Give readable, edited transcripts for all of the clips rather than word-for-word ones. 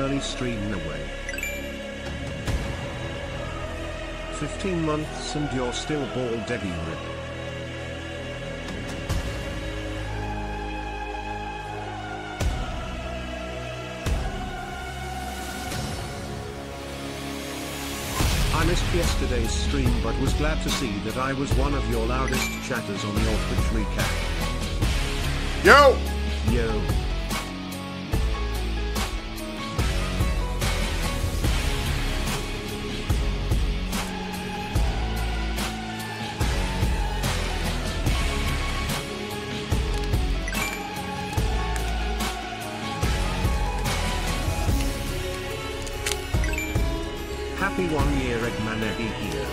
early streaming away. 15 months and you're still bald, Debbie Rip. I missed yesterday's stream but was glad to see that I was one of your loudest chatters on your Twitch recap. Yo! Yo. Happy 1 year Eggman here.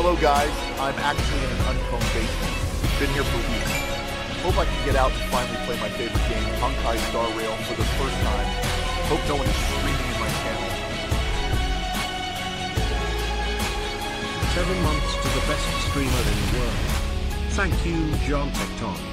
Hello guys, I'm actually in an uncombed basement. Been here for weeks. Hope I can get out and finally play my favorite game, Honkai Star Rail, for the first time. Hope no one is screaming in my channel. 7 months to the best streamer in the world. Thank you, John Tectone.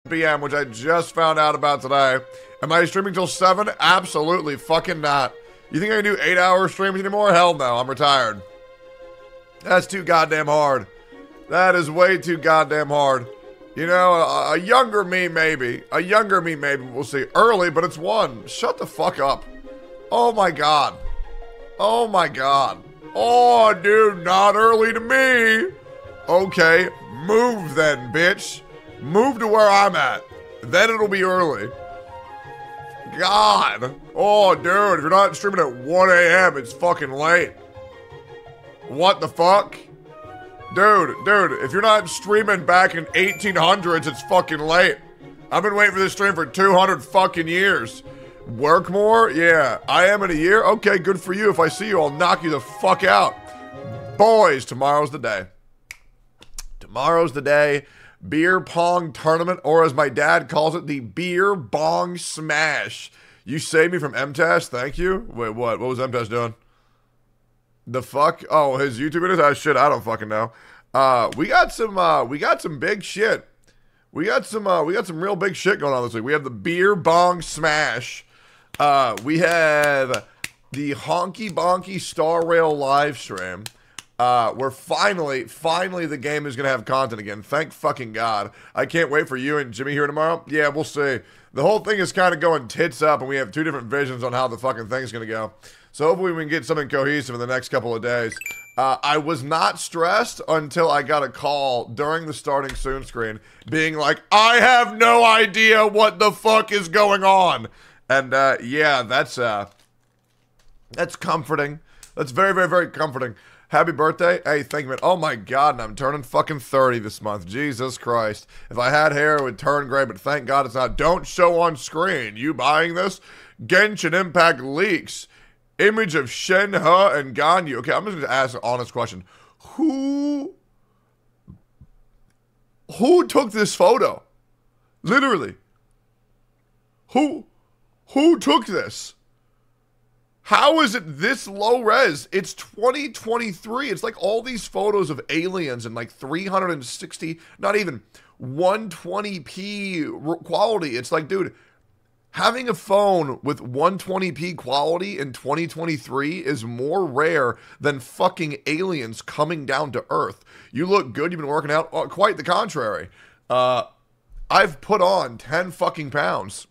p.m., which I just found out about today. Am I streaming till 7? Absolutely fucking not. You think I can do 8-hour streams anymore? Hell no, I'm retired. That's too goddamn hard. That is way too goddamn hard. You know, a younger me maybe. A younger me maybe, we'll see. Early, but it's 1. Shut the fuck up. Oh my god. Oh my god. Oh, dude, not early to me. Okay, move then, bitch. Move to where I'm at. Then it'll be early. God. Oh, dude, if you're not streaming at 1 a.m., it's fucking late. What the fuck? Dude, if you're not streaming back in 1800s, it's fucking late. I've been waiting for this stream for 200 fucking years. Work more? Yeah. I am in a year? Okay, good for you. If I see you, I'll knock you the fuck out. Boys, tomorrow's the day. Tomorrow's the day. Beer pong tournament, or as my dad calls it, the beer bong smash. You saved me from MTash, thank you. Wait, what? What was MTash doing? The fuck? Oh, his YouTube videos? Oh shit, I don't fucking know. We got some big shit. We got some real big shit going on this week. We have the beer bong smash. We have the Honky Bonky Star Rail live stream. Where finally the game is going to have content again. Thank fucking God. I can't wait for you and Jimmy here tomorrow. Yeah, we'll see. The whole thing is kind of going tits up, and we have 2 different visions on how the fucking thing's going to go. So hopefully we can get something cohesive in the next couple of days. I was not stressed until I got a call during the starting soon screen being like, I have no idea what the fuck is going on. And yeah, that's comforting. That's very, very, very comforting. Happy birthday. Hey, thank you, man. Oh my God, and I'm turning fucking 30 this month. Jesus Christ. If I had hair, it would turn gray, but thank God it's not. Don't show on screen. You buying this? Genshin Impact leaks. Image of Shenhe and Ganyu. Okay, I'm just going to ask an honest question. Who took this photo? Literally. Who took this? How is it this low res? It's 2023. It's like all these photos of aliens in like 360, not even 120p quality. It's like, dude, having a phone with 120p quality in 2023 is more rare than fucking aliens coming down to Earth. You look good. You've been working out. Oh, quite the contrary. I've put on 10 fucking pounds.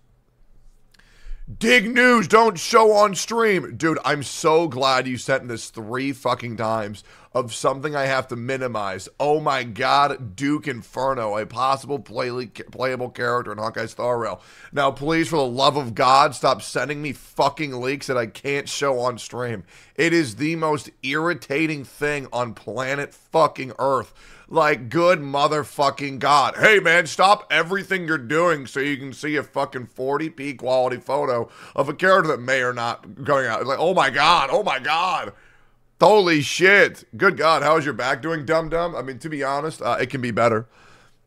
Dig news, don't show on stream. Dude, I'm so glad you sent this 3 fucking times of something I have to minimize. Oh my God, Duke Inferno, a possible playable character in Hawkeye Star Rail. Now, please, for the love of God, stop sending me fucking leaks that I can't show on stream. It is the most irritating thing on planet fucking Earth. Like, good motherfucking God. Hey, man, stop everything you're doing so you can see a fucking 40p quality photo of a character that may or not going out. It's like, oh my God, oh my God. Holy shit. Good God, how is your back doing, dum-dum? I mean, to be honest, it can be better.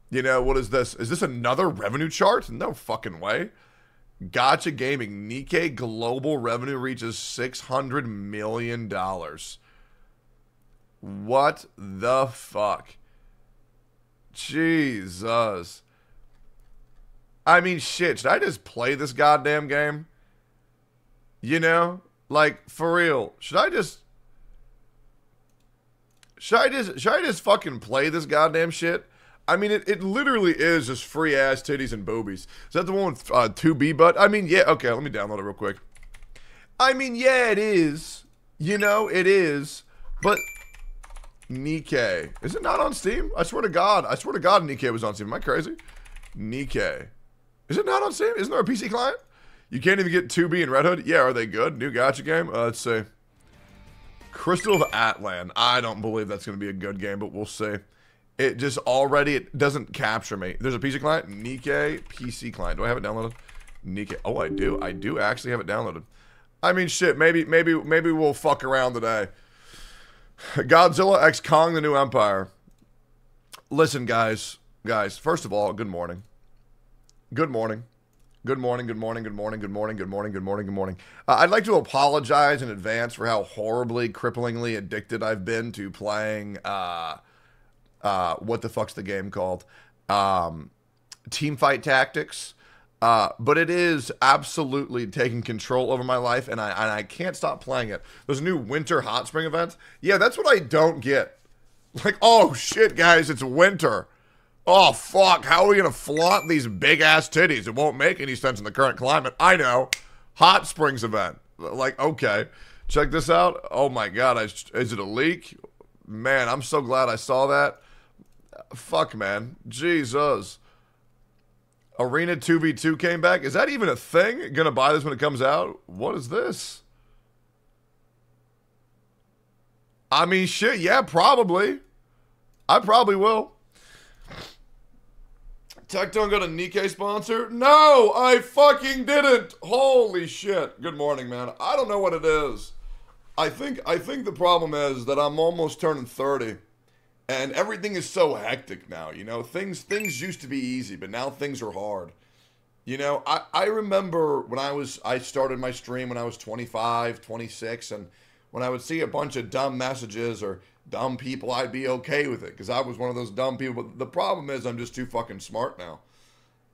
You know, what is this? Is this another revenue chart? No fucking way. Gotcha Gaming. Nikkei global revenue reaches $600 million. What the fuck? Jesus. I mean, shit, should I just play this goddamn game? You know? Like, for real. Should I just fucking play this goddamn shit? I mean, it literally is just free ass titties and boobies. Is that the one with 2B butt? I mean, yeah, okay, let me download it real quick. I mean, yeah, it is. You know, it is. But Nikkei. Is it not on Steam? I swear to God Nikkei was on Steam. Am I crazy? Nikkei. Is it not on Steam? Isn't there a PC client? You can't even get 2B and Red Hood? Yeah, are they good? New gacha game? Let's see. Crystal of Atlan. I don't believe that's going to be a good game, but we'll see. It just already, it doesn't capture me. There's a PC client. Nikkei PC client. Do I have it downloaded? Nikkei. Oh, I do. I do actually have it downloaded. I mean, shit. Maybe we'll fuck around today. Godzilla x Kong: The New Empire. Listen, guys, first of all, good morning. Good morning. Good morning, good morning, good morning, good morning, good morning, good morning, good morning. I'd like to apologize in advance for how horribly, cripplingly addicted I've been to playing, what the fuck's the game called? team fight tactics. But it is absolutely taking control over my life, and I can't stop playing it. Those new winter hot spring events, yeah, that's what I don't get. Like, oh shit, guys, it's winter. Oh fuck, how are we gonna flaunt these big ass titties? It won't make any sense in the current climate. I know. Hot springs event. Like, okay, check this out. Oh my god, is it a leak? Man, I'm so glad I saw that. Fuck, man, Jesus. Arena 2v2 came back. Is that even a thing? Gonna buy this when it comes out? What is this? I mean, shit, yeah, probably. I probably will. Tectone got a Nikkei sponsor? No, I fucking didn't. Holy shit. Good morning, man. I don't know what it is. I think the problem is that I'm almost turning 30. And everything is so hectic now, you know? Things used to be easy, but now things are hard. You know, I remember when I started my stream when I was 25, 26, and when I would see a bunch of dumb messages or dumb people, I'd be okay with it, because I was one of those dumb people. But the problem is I'm just too fucking smart now.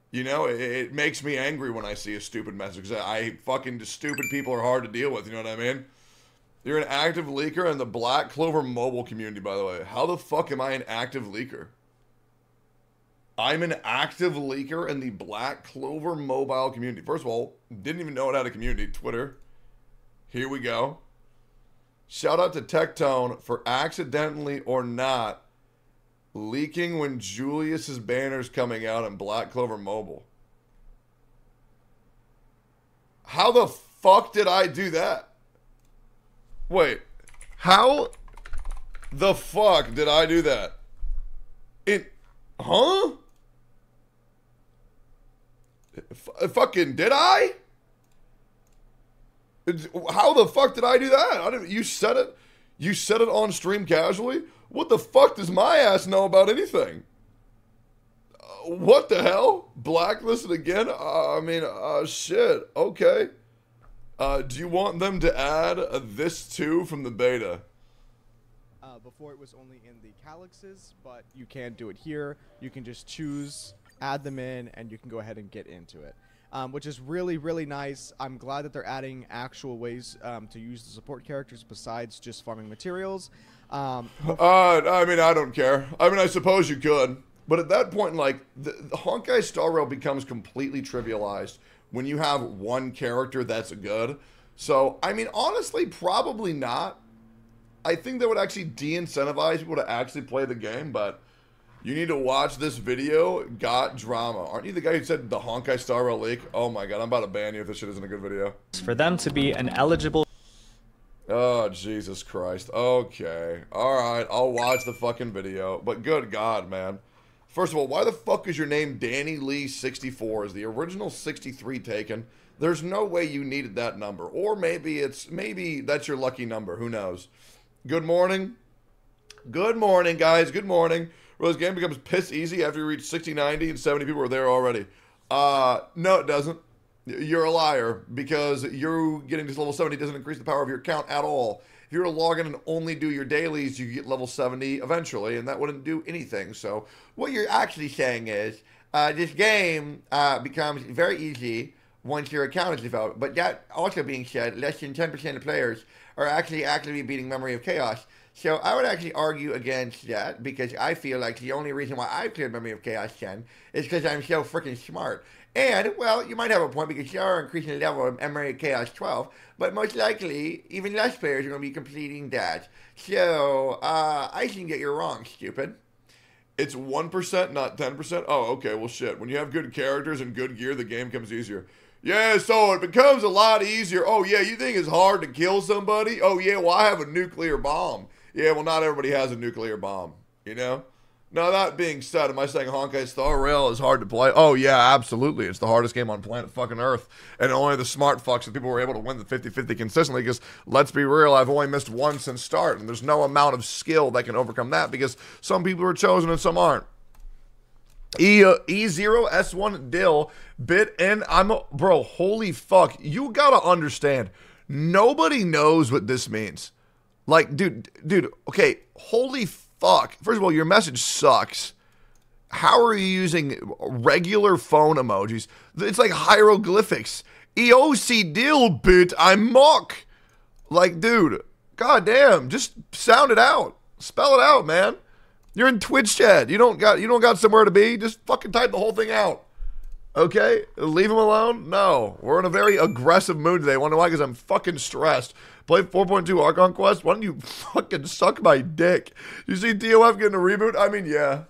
You know, it makes me angry when I see a stupid message. Just stupid people are hard to deal with, you know what I mean? You're an active leaker in the Black Clover mobile community, by the way. How the fuck am I an active leaker? I'm an active leaker in the Black Clover mobile community. First of all, didn't even know it had a community. Twitter. Here we go. Shout out to Tectone for accidentally or not leaking when Julius's banner's coming out in Black Clover mobile. How the fuck did I do that? Wait, how the fuck did I do that? Huh? Fucking did I? How the fuck did I do that? You said it. You said it on stream casually. What the fuck does my ass know about anything? What the hell? Blacklisted again? Shit. Okay. Do you want them to add this too from the beta? Before it was only in the calyxes, but you can do it here. You can just choose, add them in, and you can go ahead and get into it. Which is really, really nice. I'm glad that they're adding actual ways to use the support characters besides just farming materials. I don't care. I mean, I suppose you could. But at that point, like, the Honkai Star Rail becomes completely trivialized when you have one character that's good. So, I mean, honestly, probably not. I think that would actually de-incentivize people to actually play the game, but you need to watch this video. Got drama. Aren't you the guy who said the Honkai Star Rail leak? Oh my god, I'm about to ban you if this shit isn't a good video. For them to be an eligible... Oh, Jesus Christ. Okay. Alright, I'll watch the fucking video. But good god, man. First of all, why the fuck is your name Danny Lee 64? Is the original 63 taken? There's no way you needed that number. Or maybe that's your lucky number. Who knows? Good morning. Good morning, guys. Good morning. Well, this game becomes piss easy after you reach 60, 90, and 70 people are there already. No, it doesn't. You're a liar, because you getting to level 70 doesn't increase the power of your account at all. If you were to log in and only do your dailies, you get level 70 eventually, and that wouldn't do anything. So what you're actually saying is this game becomes very easy once your account is developed. But that also being said, less than 10% of players are actually actively beating Memory of Chaos. So I would actually argue against that, because I feel like the only reason why I cleared Memory of Chaos 10 is because I'm so freaking smart. And, well, you might have a point, because you are increasing the level of Memory of Chaos 12, but most likely, even less players are going to be completing that. So, I think that you're wrong, stupid. It's 1%, not 10%? Oh, okay, well, shit. When you have good characters and good gear, the game becomes easier. Yeah, so it becomes a lot easier. Oh, yeah, you think it's hard to kill somebody? Oh, yeah, well, I have a nuclear bomb. Yeah, well, not everybody has a nuclear bomb, you know? Now, that being said, am I saying Honkai Star Rail is hard to play? Oh, yeah, absolutely. It's the hardest game on planet fucking Earth. And only the smart fucks and people were able to win the 50-50 consistently, because, let's be real, I've only missed one since start, and there's no amount of skill that can overcome that, because some people are chosen and some aren't. E0S1 Dill bit in. Bro, holy fuck. You gotta understand, nobody knows what this means. Like, dude, okay, holy fuck. First of all, your message sucks. How are you using regular phone emojis? It's like hieroglyphics. EOC deal bit, I'm mock. Like, dude, goddamn, just sound it out. Spell it out, man. You're in Twitch chat. You don't got somewhere to be. Just fucking type the whole thing out. Okay? Leave him alone? No. We're in a very aggressive mood today. Wonder why? Because I'm fucking stressed. Play 4.2 Archon Quest? Why don't you fucking suck my dick? You see TOF getting a reboot? I mean, yeah.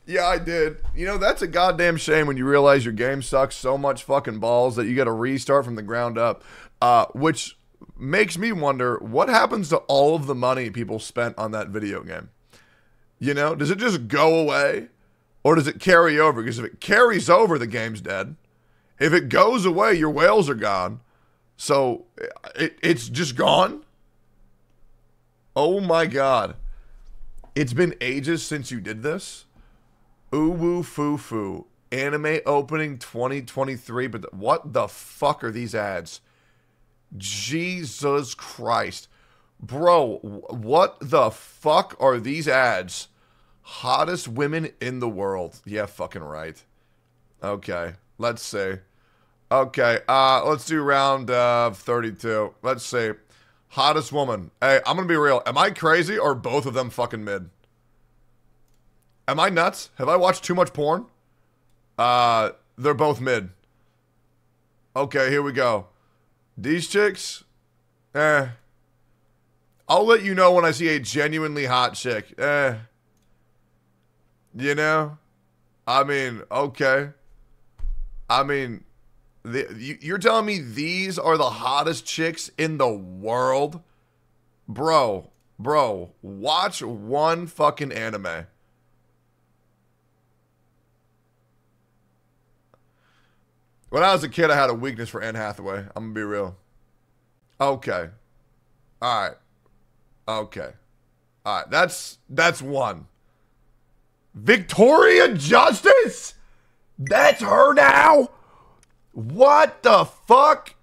Yeah, I did. You know, that's a goddamn shame when you realize your game sucks so much fucking balls that you got to restart from the ground up. Which makes me wonder, what happens to all of the money people spent on that video game? You know, does it just go away? Or does it carry over? Because if it carries over, the game's dead. If it goes away, your whales are gone. So, it's just gone? Oh my god. It's been ages since you did this? Ooh foo foo. Anime opening 2023, but what the fuck are these ads? Jesus Christ. Bro, what the fuck are these ads? Hottest women in the world. Yeah, fucking right. Okay, let's see. Okay, let's do round 32. Let's see. Hottest woman. Hey, I'm gonna be real. Am I crazy or both of them fucking mid? Am I nuts? Have I watched too much porn? They're both mid. Okay, here we go. These chicks, I'll let you know when I see a genuinely hot chick. You know? I mean, okay. I mean, you're telling me these are the hottest chicks in the world? Bro, watch one fucking anime. When I was a kid, I had a weakness for Anne Hathaway. I'm gonna be real. Okay. Alright. Okay. Alright, that's one. Victoria Justice? That's her now? What the fuck?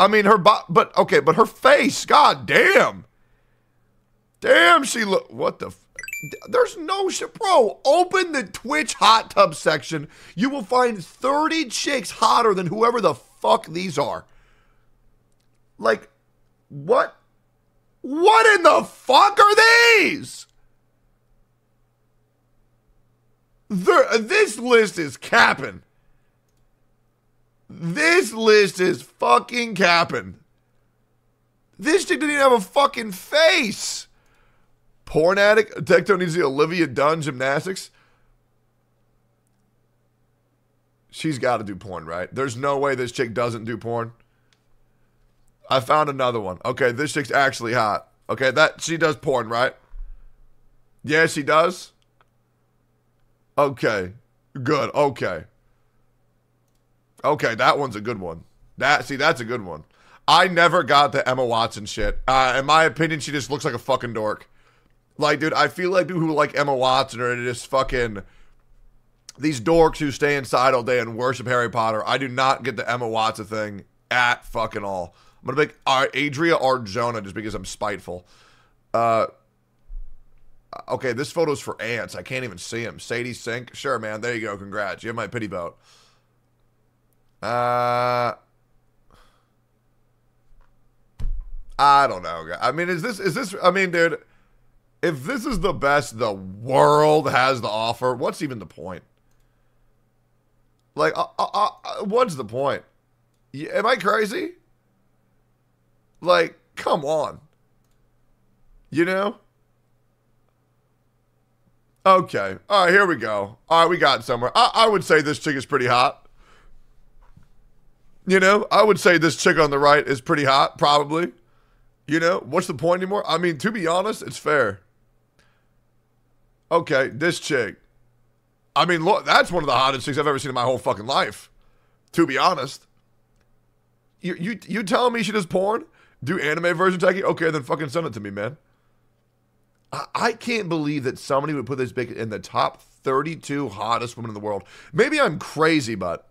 I mean, but her face, god damn. Damn, she what the there's no shit, bro. Open the Twitch hot tub section. You will find 30 chicks hotter than whoever the fuck these are. Like, what? What in the fuck are these? This list is capping. This list is fucking capping. This chick didn't even have a fucking face. Porn addict. Tectone needs the Olivia Dunn gymnastics. She's got to do porn, right? There's no way this chick doesn't do porn. I found another one. Okay, this chick's actually hot. Okay, she does porn, right? Yeah, she does. Okay, good. Okay, that one's a good one. That's a good one. I never got the Emma Watson shit. In my opinion, she just looks like a fucking dork. Like, dude, I feel like people who like Emma Watson are just fucking these dorks who stay inside all day and worship Harry Potter. I do not get the Emma Watson thing at fucking all. I'm gonna make Adria Arjona just because I'm spiteful. Okay, this photo's for ants. I can't even see him. Sadie Sink. Sure, man. There you go. Congrats. You have my pity vote. I don't know. I mean, is this? I mean, dude. If this is the best the world has to offer, what's even the point? Like, what's the point? Am I crazy? Like, come on. You know? Okay. All right, here we go. All right, we got somewhere. I would say this chick is pretty hot. You know? I would say this chick on the right is pretty hot, probably. You know? What's the point anymore? I mean, to be honest, it's fair. Okay, this chick. I mean, look, that's one of the hottest chicks I've ever seen in my whole fucking life. To be honest. You telling me she does porn? Do anime version techie? Okay, then fucking send it to me, man. I can't believe that somebody would put this big in the top 32 hottest women in the world. Maybe I'm crazy, but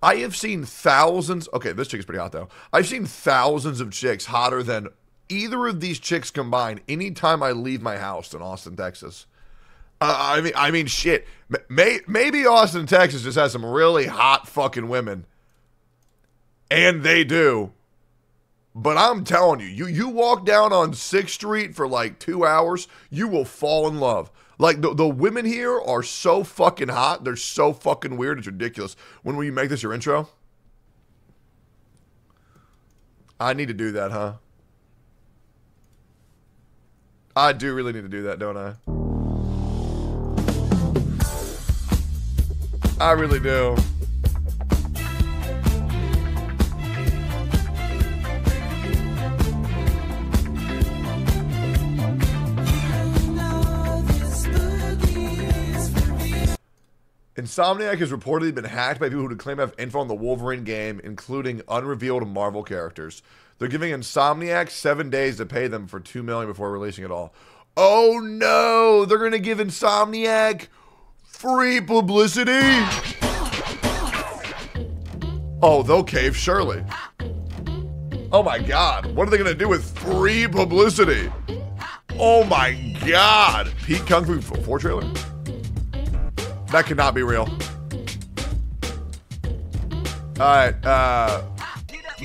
I have seen thousands. Okay, this chick is pretty hot, though. I've seen thousands of chicks hotter than either of these chicks combined anytime I leave my house in Austin, Texas. I mean, shit. Maybe Austin, Texas just has some really hot fucking women. And they do. But I'm telling you, you walk down on 6th Street for like 2 hours, you will fall in love. Like, the women here are so fucking hot. They're so fucking weird. It's ridiculous. When will you make this your intro? I need to do that, huh? I do really need to do that, don't I? I really do. Insomniac has reportedly been hacked by people who claim to have info on the Wolverine game, including unrevealed Marvel characters. They're giving Insomniac 7 days to pay them for $2 million before releasing it all. Oh no! They're gonna give Insomniac free publicity? Oh, they'll cave surely. Oh my god, what are they gonna do with free publicity? Oh my god! Pete Kung Fu 4 trailer? That cannot be real. Alright,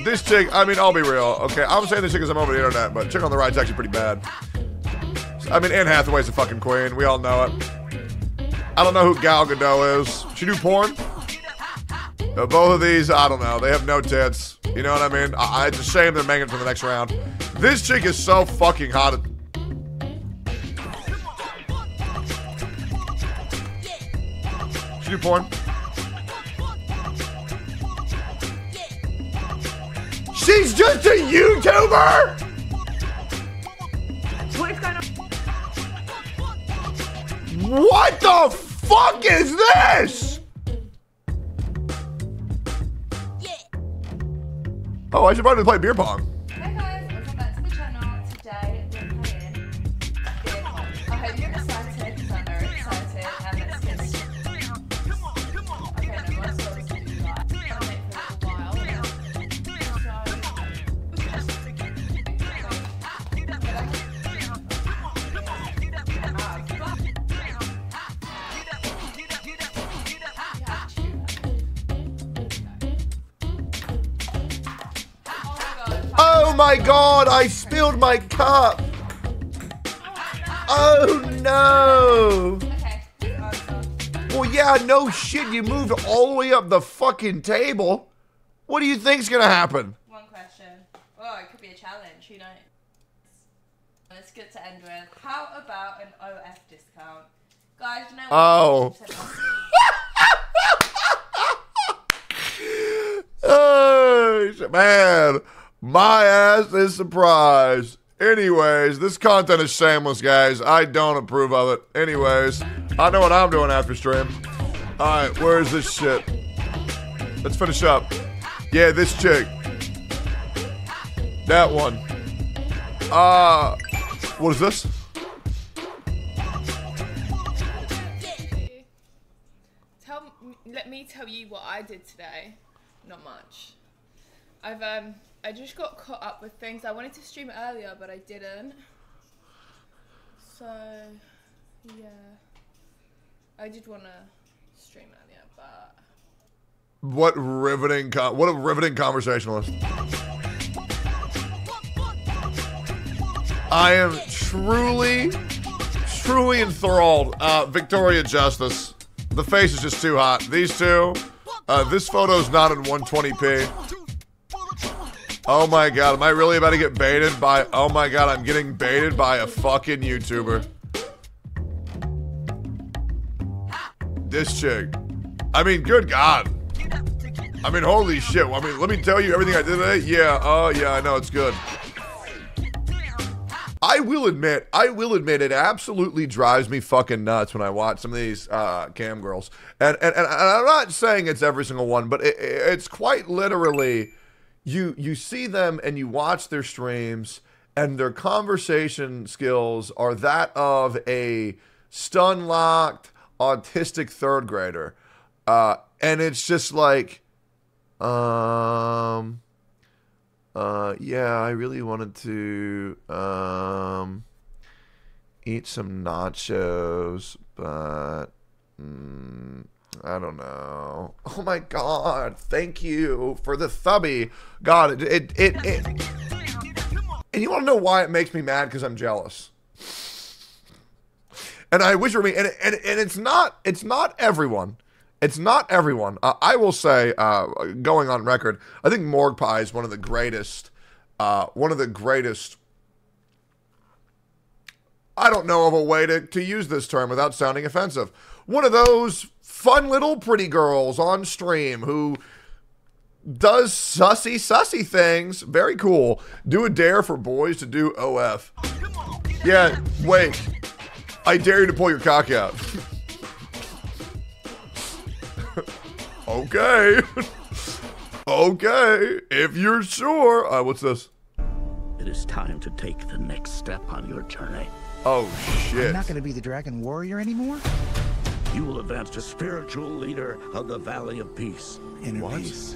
this chick, I mean, I'll be real. Okay, I'm saying this chick is I'm over the internet, but chick on the right's actually pretty bad. I mean, Anne Hathaway's a fucking queen. We all know it. I don't know who Gal Gadot is. She do porn? Both of these, I don't know. They have no tits. You know what I mean? It's a shame they're making it to the next round. This chick is so fucking hot. She do porn? She's just a YouTuber! What is going on? What the fuck is this? Oh, I should probably play beer pong. Hey guys, welcome back to the channel. Today we're playing beer pong. I hope you're excited because I'm very excited and let's get started. Okay, no, my skills do that. I've done it for a while now. Oh my god, I spilled my cup. Oh no. Okay, answer. Well, yeah, no shit, you moved all the way up the fucking table. What do you think's gonna happen? One question. Oh, it could be a challenge, who knows? And it's good to end with. How about an OF discount? Guys, you know what? Oh. Oh, man, my ass is surprised. Anyways, this content is shameless, guys. I don't approve of it. Anyways, I know what I'm doing after stream. Alright, where's this shit? Let's finish up. Yeah, this chick. That one. What is this? Let me tell you what I did today. Not much. I just got caught up with things. I wanted to stream earlier, but I didn't. So, yeah. I did want to stream earlier, but... What a riveting conversationalist. I am truly enthralled. Victoria Justice. The face is just too hot. These two. This photo's not in 120p. Oh my god, am I really about to get baited by... Oh my god, I'm getting baited by a fucking YouTuber. This chick. I mean, good god. I mean, holy shit. I mean, let me tell you everything I did today. Yeah, oh yeah, I know, it's good. I will admit, it absolutely drives me fucking nuts when I watch some of these cam girls. And I'm not saying it's every single one, but it's quite literally, you see them and you watch their streams, and their conversation skills are that of a stun-locked, autistic third grader. And it's just like, yeah, I really wanted to, eat some nachos, but I don't know. Oh my God! Thank you for the thubby. God, it. And you want to know why it makes me mad? Because I'm jealous. And I wish for me, and it's not everyone. It's not everyone. I will say, going on record, I think Morgue Pie is one of the greatest. I don't know of a way to use this term without sounding offensive. One of those fun little pretty girls on stream who does sussy things. Very cool. Do a dare for boys to do OF. Yeah, wait. I dare you to pull your cock out. Okay. Okay. If you're sure. What's this? It is time to take the next step on your journey. Oh, shit. I'm not going to be the Dragon Warrior anymore? You will advance to spiritual leader of the Valley of Peace. Inner peace.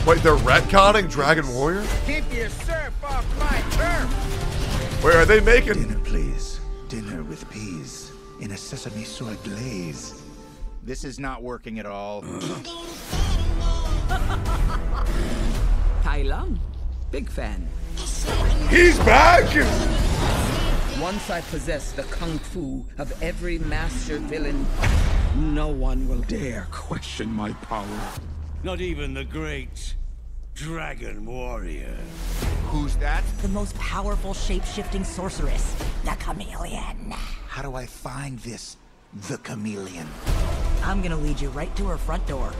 Wait, they're retconning Dragon Warrior? Keep your surf off my turf! Wait, are they making... Dinner, please. Dinner with peas. In a sesame soy glaze. This is not working at all. Tai Lung. Big fan. He's back! Once I possess the kung fu of every master villain, no one will dare question my power. Not even the great Dragon Warrior. Who's that? The most powerful shape-shifting sorceress, the Chameleon. How do I find this, the Chameleon? I'm gonna lead you right to her front door.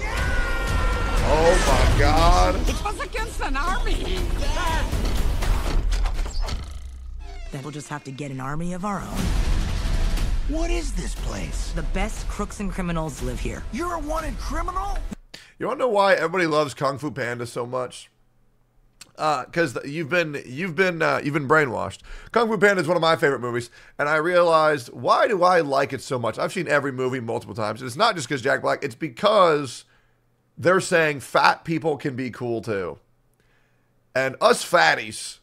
Oh my God. It was against an army. Then we'll just have to get an army of our own. What is this place? The best crooks and criminals live here. You're a wanted criminal? You want to know why everybody loves Kung Fu Panda so much? Because you've been brainwashed. Kung Fu Panda is one of my favorite movies, and I realized, why do I like it so much? I've seen every movie multiple times. And it's not just because Jack Black. It's because they're saying fat people can be cool too. And us fatties,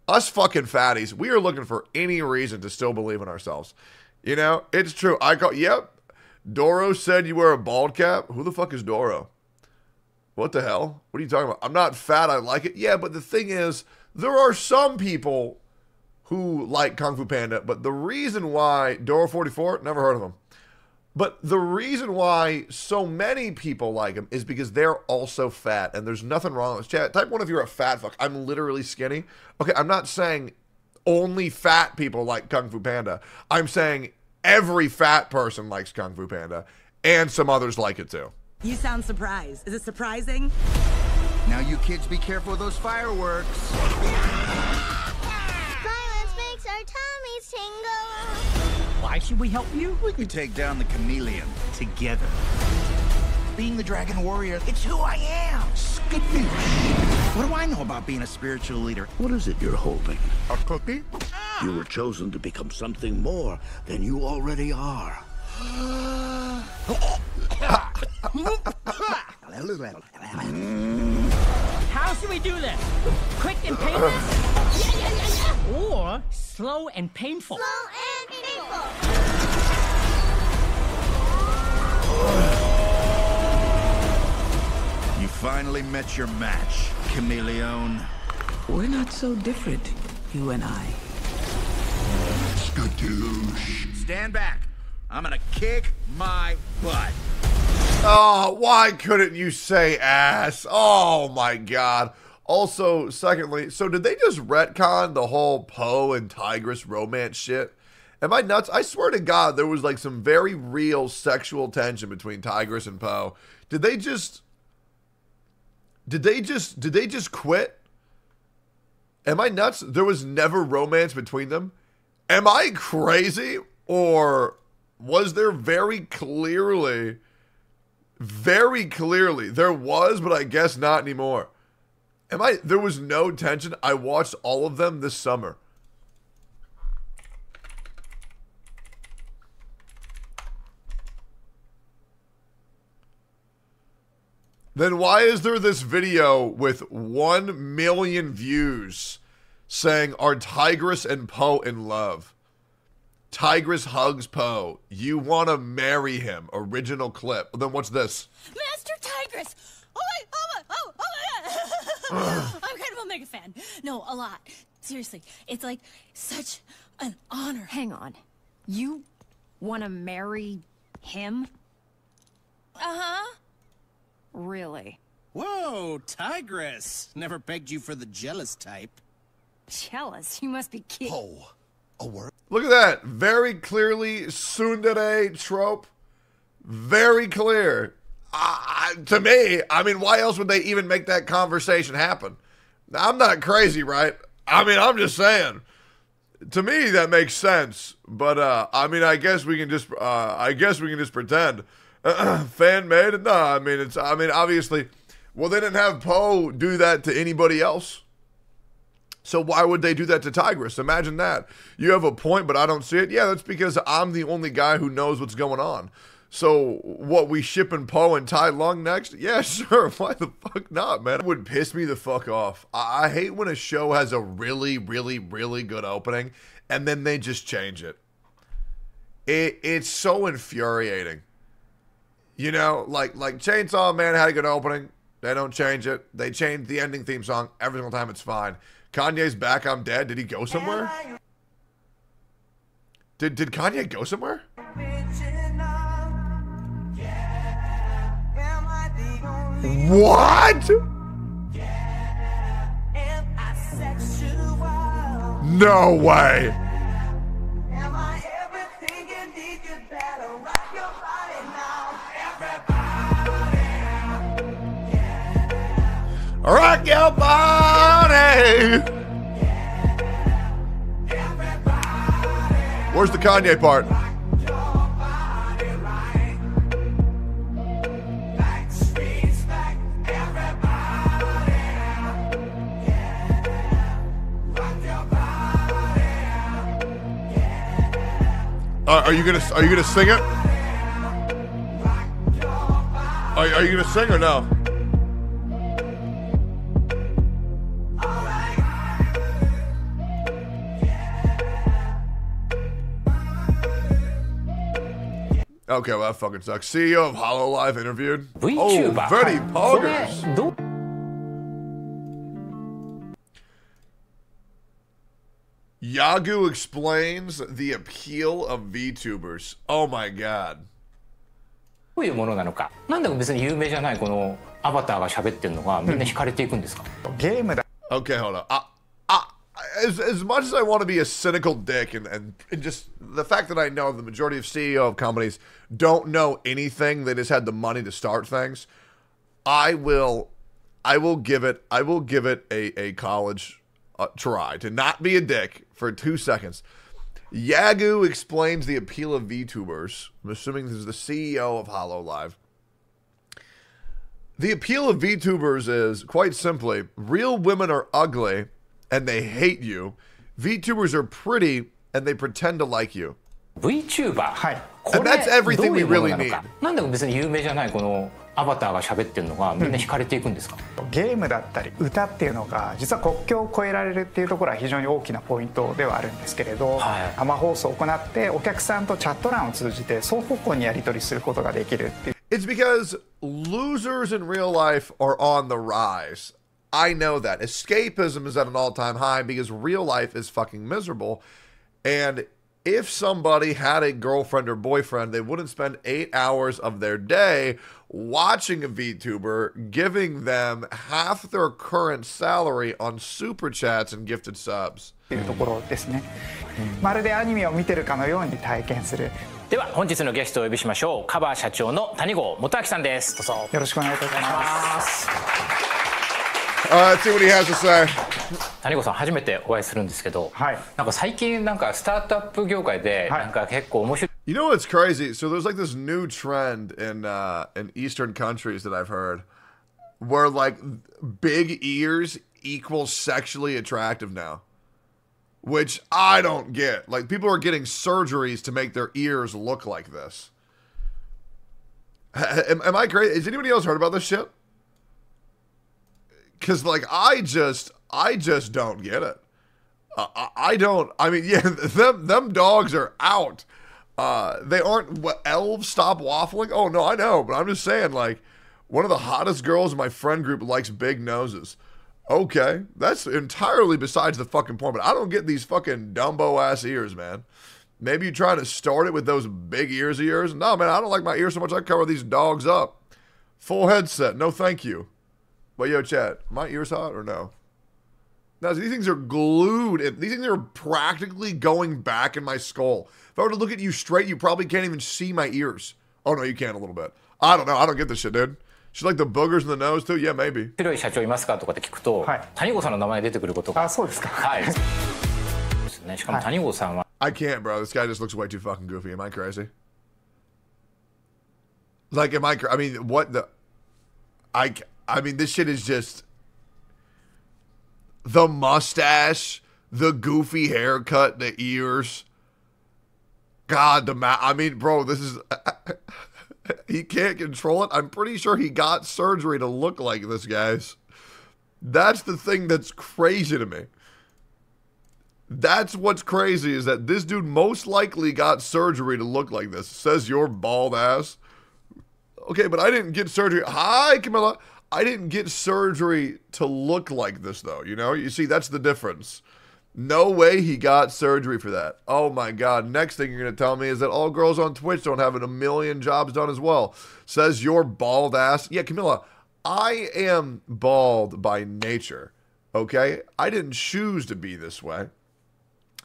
us fucking fatties, we are looking for any reason to still believe in ourselves. You know, it's true. Yep. Doro said you wear a bald cap. Who the fuck is Doro? What the hell? What are you talking about? I'm not fat. I like it. Yeah, but the thing is, there are some people who like Kung Fu Panda, but the reason why Doro 44, never heard of him. But the reason why so many people like him is because they're also fat, and there's nothing wrong with this. Chat, type 1 if you're a fat fuck. I'm literally skinny. Okay, I'm not saying only fat people like Kung Fu Panda. I'm saying every fat person likes Kung Fu Panda, and some others like it too. You sound surprised. Is it surprising? Now you kids be careful of those fireworks. Violence makes our tummies tingle. Why should we help you? We can take down the Chameleon together. Being the Dragon Warrior, it's who I am. Skadoosh. What do I know about being a spiritual leader? What is it you're holding? A cookie? You were chosen to become something more than you already are. How should we do this? Quick and painless? Or slow and painful? Slow and painful. You finally met your match, Chameleon. We're not so different, you and I. Skadoosh. Stand back. I'm gonna kick my butt. Oh, why couldn't you say ass? Oh my God. Also, secondly, so did they just retcon the whole Poe and Tigress romance shit? Am I nuts? I swear to God, there was like some very real sexual tension between Tigress and Poe. Did they just quit? Am I nuts? There was never romance between them? Am I crazy? Or was there very clearly, there was, but I guess not anymore. There was no tension. I watched all of them this summer. Then why is there this video with 1 million views saying, are Tigress and Poe in love? Tigress hugs Poe. You want to marry him. Original clip. Then what's this? Master Tigress! Oh my god! I'm kind of a mega fan. No, a lot. Seriously, it's like such an honor. Hang on. You want to marry him? Uh-huh. Really? Whoa, Tigress! Never pegged you for the jealous type. Jealous? You must be kidding. Oh, a word. Look at that. Very clearly tsundere trope. Very clear. To me, I mean, why else would they even make that conversation happen? I'm not crazy, right? I mean, I'm just saying. To me, that makes sense. But, I mean, I guess we can just pretend. Fan made? No, I mean, obviously, well, they didn't have Poe do that to anybody else. So why would they do that to Tigress? Imagine that. You have a point, but I don't see it. Yeah, that's because I'm the only guy who knows what's going on. So what, we shipping Poe and Tai Lung next? Yeah, sure. Why the fuck not, man? It would piss me the fuck off. I hate when a show has a really, really, really good opening and then they just change it. It's so infuriating. You know, like Chainsaw Man had a good opening. They don't change it. They change the ending theme song every single time. It's fine. Kanye's Back, I'm Dead. Did he go somewhere? Did Kanye go somewhere? What? No way. Rock your body. Where's the Kanye part? Are you gonna sing it? Are you gonna sing or no? Okay, well, that fucking sucks. CEO of HoloLive interviewed. Oh, very poggers. Yagu explains the appeal of VTubers. Oh my god. どういうものなのか。なんで別に有名じゃないこのアバターが喋ってるのがみんな惹かれていくんですか。ゲームだ。Okay, hold on. As much as I want to be a cynical dick and just the fact that I know the majority of CEO of companies don't know anything, they just had the money to start things, I will give it a college try to not be a dick for 2 seconds. Yagu explains the appeal of VTubers. I'm assuming this is the CEO of HoloLive. The appeal of VTubers is, quite simply, real women are ugly and they hate you. VTubers are pretty and they pretend to like you. VTuber? And that's everything we really need. なんで別に有名じゃないこのアバターが喋ってるのがみんな惹かれていくんですか。ゲームだったり歌っていうのが実は国境を越えられるっていうところは非常に大きなポイントではあるんですけれど、生放送を行ってお客さんとチャット欄を通じて双方向にやり取りすることができるっていう。It's because losers in real life are on the rise. I know that. Escapism is at an all-time high because real life is fucking miserable. And if somebody had a girlfriend or boyfriend, they wouldn't spend 8 hours of their day watching a VTuber, giving them half their current salary on super chats and gifted subs. というところですね。まるでアニメを見てるかのように体験する。では本日のゲストをお呼びしましょう。カバー社長の谷郷元明さんです。どうぞ。よろしくお願いいたします。Let's see what he has to say. 谷郷さん初めてお会いするんですけど、なんか最近なんかスタートアップ業界でなんか結構面白い。You know what's crazy? So there's like this new trend in Eastern countries that I've heard, where like big ears equals sexually attractive now, which I don't get. Like people are getting surgeries to make their ears look like this. Am I crazy? Has anybody else heard about this shit? Because like I just don't get it. I don't. I mean, yeah, them dogs are out. They aren't. What, elves? Stop waffling. Oh no, I know, but I'm just saying, like, one of the hottest girls in my friend group likes big noses. Okay, that's entirely besides the fucking point. But I don't get these fucking Dumbo ass ears, man. Maybe you try to start it with those big ears of yours. No, man, I don't like my ears so much I cover these dogs up. Full headset, no thank you. But yo, chat, my ears hot or no? Now, these things are glued. These things are practically going back in my skull. If I were to look at you straight, you probably can't even see my ears. Oh, no, you can a little bit. I don't know. I don't get this shit, dude. She's like the boogers in the nose, too? Yeah, maybe. 白い社長いますかとかって聞くと、谷郷さんの名前出てくることが。あ、そうですか。はい。ですね。しかも谷郷さんは。I can't, bro. This guy just looks way too fucking goofy. Am I crazy? Like, I mean, what the... I mean, this shit is just... The mustache, the goofy haircut, the ears. God, I mean, bro, this is... He can't control it. I'm pretty sure he got surgery to look like this, guys. That's the thing that's crazy to me. That's what's crazy, is that this dude most likely got surgery to look like this. Says your bald ass. Okay, but I didn't get surgery. Hi, Camilla. I didn't get surgery to look like this, though. You know? You see, that's the difference. No way he got surgery for that. Oh, my God. Next thing you're going to tell me is that all girls on Twitch don't have a million jobs done as well. Says your bald ass. Yeah, Camilla, I am bald by nature. Okay? I didn't choose to be this way.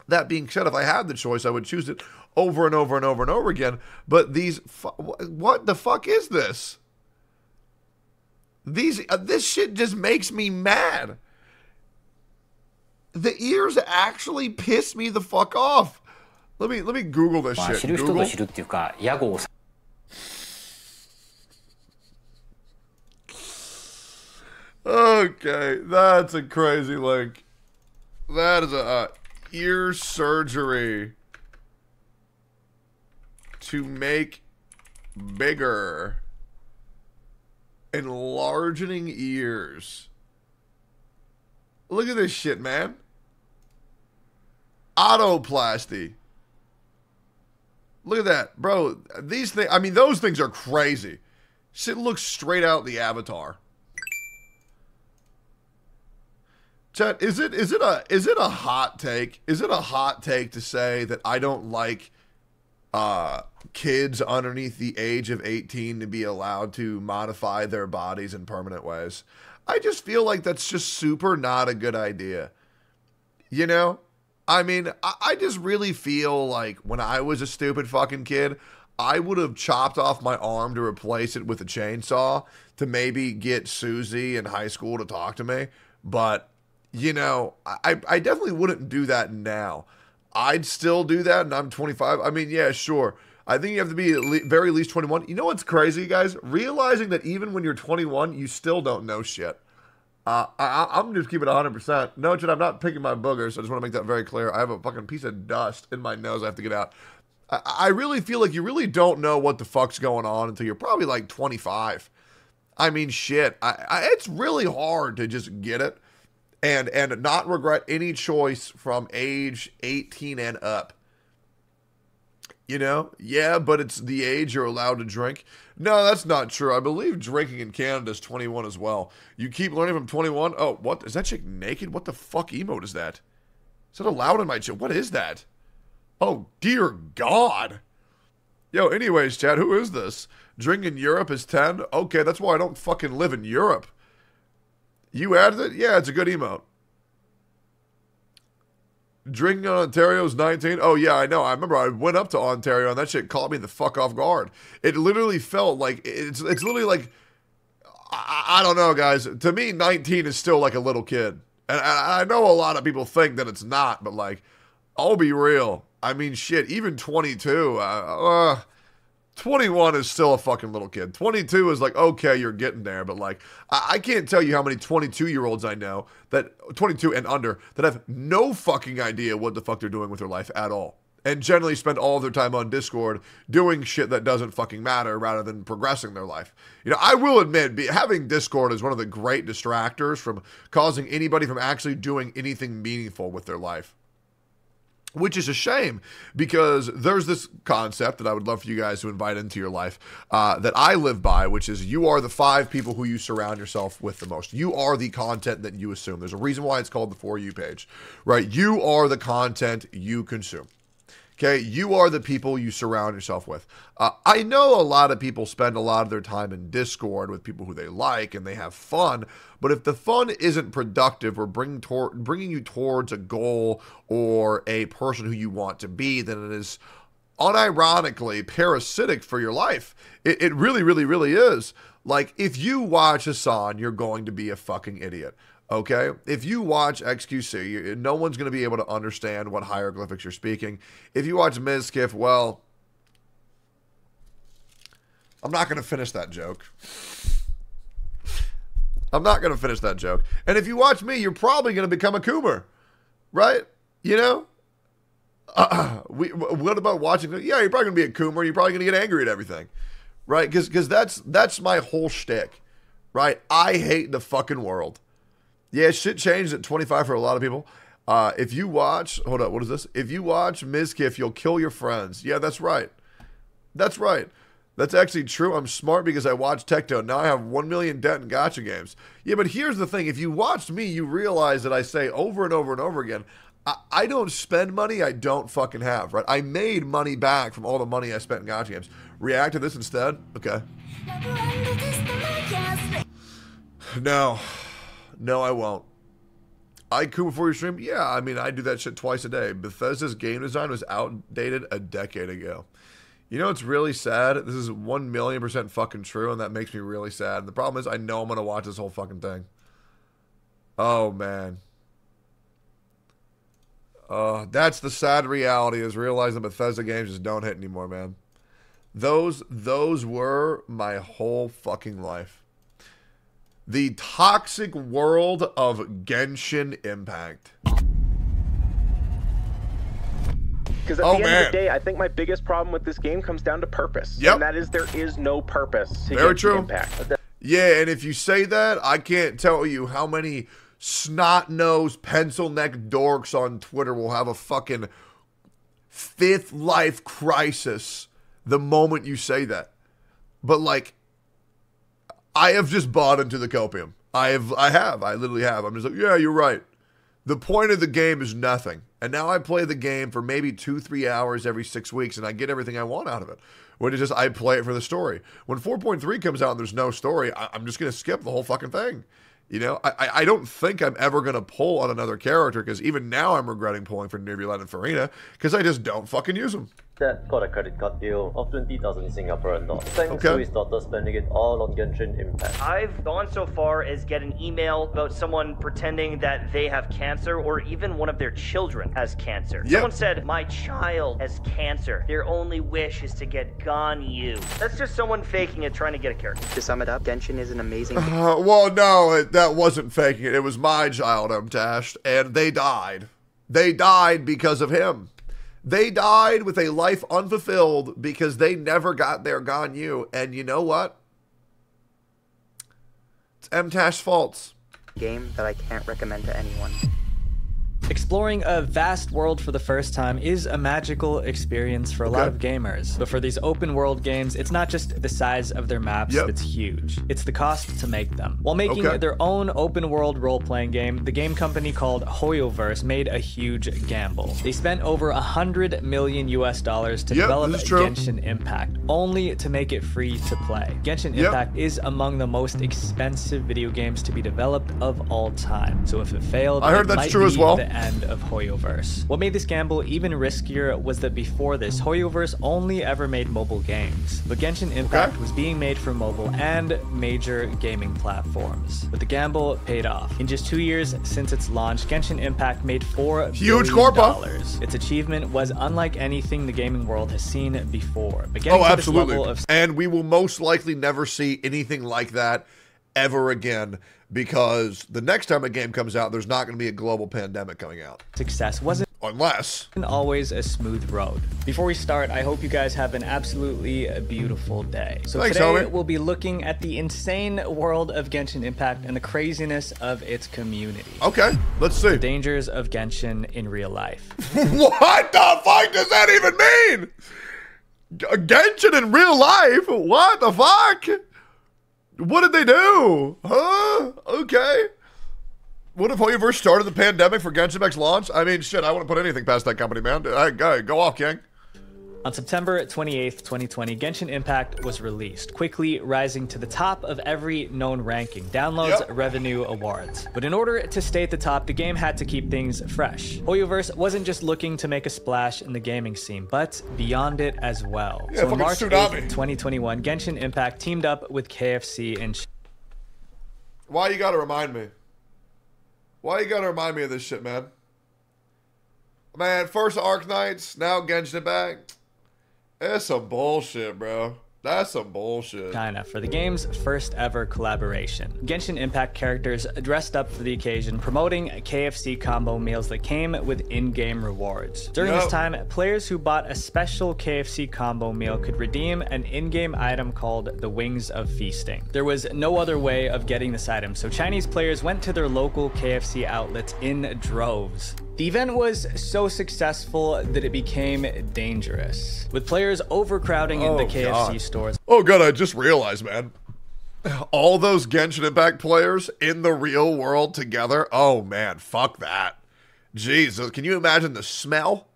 That being said, if I had the choice, I would choose it over and over and over and over again. But these... what the fuck is this? This shit just makes me mad. The ears actually piss me the fuck off. Let me Google this shit. 知る人ぞ知るっていうか、屋号さん。Okay, that's a crazy link. That is a ear surgery to make bigger. Enlarging ears. Look at this shit, man. Autoplasty. Look at that. Bro, these things, I mean, those things are crazy. Shit looks straight out the Avatar. Chat, is it a hot take? Is it a hot take to say that I don't like kids underneath the age of 18 to be allowed to modify their bodies in permanent ways? I just feel like that's just super not a good idea. You know? I mean, I just really feel like when I was a stupid fucking kid, I would have chopped off my arm to replace it with a chainsaw to maybe get Susie in high school to talk to me. But, you know, I definitely wouldn't do that now. I'd still do that, and I'm 25. I mean, yeah, sure. I think you have to be at very least 21. You know what's crazy, guys? Realizing that even when you're 21, you still don't know shit. I'm just keeping it 100%. No, Chad, I'm not picking my boogers. I just want to make that very clear. I have a fucking piece of dust in my nose I have to get out. I really feel like you really don't know what the fuck's going on until you're probably like 25. I mean, shit. It's really hard to just get it and not regret any choice from age 18 and up. You know? Yeah, but it's the age you're allowed to drink. No, that's not true. I believe drinking in Canada is 21 as well. You keep learning from 21. Oh, what? Is that chick naked? What the fuck emote is that? Is that allowed in my chat? What is that? Oh, dear God. Yo, anyways, chat, who is this? Drink in Europe is 10? Okay, that's why I don't fucking live in Europe. You added it? Yeah, it's a good emote. Drinking in Ontario is 19? Oh, yeah, I know. I remember I went up to Ontario and that shit caught me the fuck off guard. It literally felt like, it's literally like, I don't know, guys. To me, 19 is still like a little kid. And I know a lot of people think that it's not, but like, I'll be real. I mean, shit, even 22, 21 is still a fucking little kid. 22 is like, okay, you're getting there. But like, I can't tell you how many 22-year-olds I know, that 22 and under, that have no fucking idea what the fuck they're doing with their life at all. And generally spend all of their time on Discord doing shit that doesn't fucking matter rather than progressing their life. You know, I will admit, having Discord is one of the great distractors from causing anybody from actually doing anything meaningful with their life. Which is a shame, because there's this concept that I would love for you guys to invite into your life that I live by, which is you are the 5 people who you surround yourself with the most. You are the content that you assume. There's a reason why it's called the For You page, right? You are the content you consume. Okay, you are the people you surround yourself with. I know a lot of people spend a lot of their time in Discord with people who they like and they have fun, but if the fun isn't productive or bringing you towards a goal or a person who you want to be, then it is unironically parasitic for your life. It really, really, really is. Like, if you watch Hassan, you're going to be a fucking idiot. Okay, if you watch XQC, no one's going to be able to understand what hieroglyphics you're speaking. If you watch Mizkif, well, I'm not going to finish that joke. I'm not going to finish that joke. And if you watch me, you're probably going to become a Coomer, right? You know? What about watching? Yeah, you're probably going to be a Coomer. You're probably going to get angry at everything, right? Because that's my whole shtick, right? I hate the fucking world. Yeah, shit changed at 25 for a lot of people. If you watch, hold up, what is this? If you watch Mizkif, you'll kill your friends. Yeah, that's right. That's right. That's actually true. I'm smart because I watch Tectone. Now I have 1 million debt in gacha games. Yeah, but here's the thing. If you watched me, you realize that I say over and over and over again, I don't spend money I don't fucking have, right? I made money back from all the money I spent in gacha games. React to this instead? Okay. No. No, I won't. I cool before you stream? Yeah, I mean, I do that shit twice a day. Bethesda's game design was outdated a decade ago. You know, it's really sad. This is 1,000,000% fucking true, and that makes me really sad. And the problem is, I know I'm going to watch this whole fucking thing. Oh, man. That's the sad reality, is realizing Bethesda games just don't hit anymore, man. Those were my whole fucking life. The toxic world of Genshin Impact. Because at the end of the day, I think my biggest problem with this game comes down to purpose. Yep. And that is, there is no purpose to Very Genshin true. Impact. Yeah, and if you say that, I can't tell you how many snot-nosed, pencil-necked dorks on Twitter will have a fucking fifth life crisis the moment you say that. But, like, I have just bought into the copium. I literally have. I'm just like, yeah, you're right. The point of the game is nothing. And now I play the game for maybe 2-3 hours every 6 weeks, and I get everything I want out of it. Which is just, I play it for the story. When 4.3 comes out and there's no story, I'm just going to skip the whole fucking thing. You know, I don't think I'm ever going to pull on another character, because even now I'm regretting pulling for Nebulan and Farina, because I just don't fucking use them. Dad got a credit card deal of 20,000 Singaporean dollars, thanks to his daughter spending it all on Genshin Impact. I've gone so far as get an email about someone pretending that they have cancer, or even one of their children has cancer. Yep. Someone said, my child has cancer. Their only wish is to get Ganyu. That's just someone faking it, trying to get a character. To sum it up, Genshin is an amazing well, no, that wasn't faking it. It was my child, Dashed, and they died. They died because of him. They died with a life unfulfilled because they never got their Ganyu. And you know what? It's MTash's fault. Game that I can't recommend to anyone. Exploring a vast world for the first time is a magical experience for a lot of gamers. But for these open world games, it's not just the size of their maps that's huge. It's the cost to make them. While making their own open world role-playing game, the game company called Hoyoverse made a huge gamble. They spent over $100 million to develop Genshin Impact, only to make it free to play. Genshin Impact is among the most expensive video games to be developed of all time. So if it failed, I heard that's true as well. The end of Hoyoverse. What made this gamble even riskier was that before this, Hoyoverse only ever made mobile games. But Genshin Impact was being made for mobile and major gaming platforms. But the gamble paid off. In just 2 years since its launch, Genshin Impact made $4 billion. Its achievement was unlike anything the gaming world has seen before. But getting to this level of... And we will most likely never see anything like that ever again, because the next time a game comes out, there's not going to be a global pandemic coming out. Success wasn't Unless. Always a smooth road. Before we start, I hope you guys have an absolutely beautiful day. So Thanks, today homie. we'll be looking at the insane world of Genshin Impact and the craziness of its community. Okay, let's see. The dangers of Genshin in real life. What the fuck does that even mean? Genshin in real life? What the fuck? What did they do? Huh? Okay. What if Hoyoverse started the pandemic for Genshin Impact's launch? I mean, shit, I wouldn't put anything past that company, man. Go off, King. On September 28th, 2020, Genshin Impact was released, quickly rising to the top of every known ranking, downloads, revenue, awards. But in order to stay at the top, the game had to keep things fresh. Hoyoverse wasn't just looking to make a splash in the gaming scene, but beyond it as well. Yeah, so on March tsunami. 8th, 2021, Genshin Impact teamed up with KFC and... Why you gotta remind me? Why you gotta remind me of this shit, man? Man, first Arc Knights, now Genshin Impact. That's some bullshit, bro. That's some bullshit. China for the game's first ever collaboration. Genshin Impact characters dressed up for the occasion, promoting KFC combo meals that came with in-game rewards. During this time, players who bought a special KFC combo meal could redeem an in-game item called the Wings of Feasting. There was no other way of getting this item, so Chinese players went to their local KFC outlets in droves. The event was so successful that it became dangerous, with players overcrowding in the KFC stores. Oh god, I just realized, man. All those Genshin Impact players in the real world together. Oh man, fuck that. Jesus, can you imagine the smell?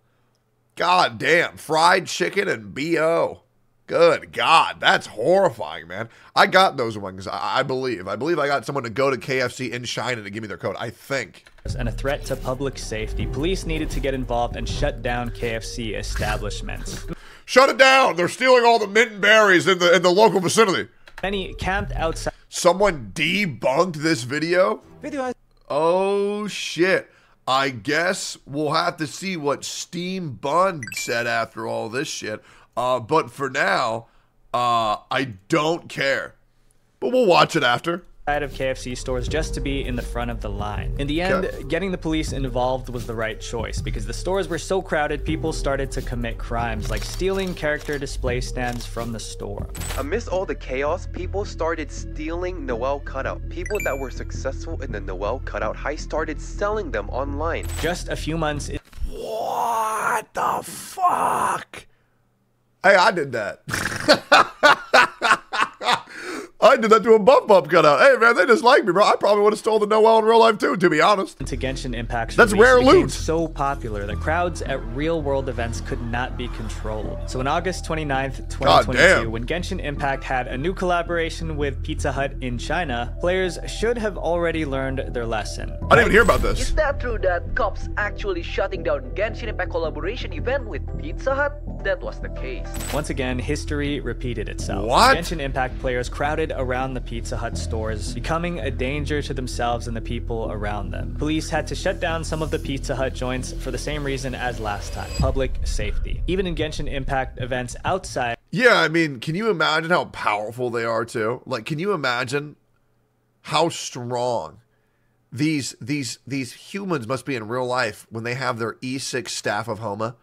God damn, fried chicken and BO. Good God, that's horrifying, man. I got those wings, I believe. I believe I got someone to go to KFC in China to give me their code, I think. And a threat to public safety. Police needed to get involved and shut down KFC establishments. Shut it down! They're stealing all the mint and berries in the local vicinity. Many camped outside. Someone debunked this video? Oh shit. I guess we'll have to see what Steam Bun said after all this shit. But for now, I don't care. But we'll watch it after. Of KFC stores just to be in the front of the line. In the end, getting the police involved was the right choice because the stores were so crowded, people started to commit crimes like stealing character display stands from the store. Amidst all the chaos, people started stealing Noel cutout. People that were successful in the Noel cutout heist started selling them online. Just a few months. What the fuck? Hey, I did that. I did that to a bump cutout. Hey, man, they just like me, bro. I probably would have stole the Noel in real life, too, to be honest. To Genshin Impact's That's rare loot. So popular that crowds at real-world events could not be controlled. So on August 29th, 2022, when Genshin Impact had a new collaboration with Pizza Hut in China, players should have already learned their lesson. I didn't even hear about this. Is that true that cops actually shutting down Genshin Impact collaboration event with Pizza Hut? That was the case. Once again, history repeated itself. What? Genshin Impact players crowded around the Pizza Hut stores, becoming a danger to themselves and the people around them. Police had to shut down some of the Pizza Hut joints for the same reason as last time: public safety. Even in Genshin Impact events outside. Yeah, I mean, can you imagine how powerful they are too? Like, can you imagine how strong these humans must be in real life when they have their E6 Staff of Homa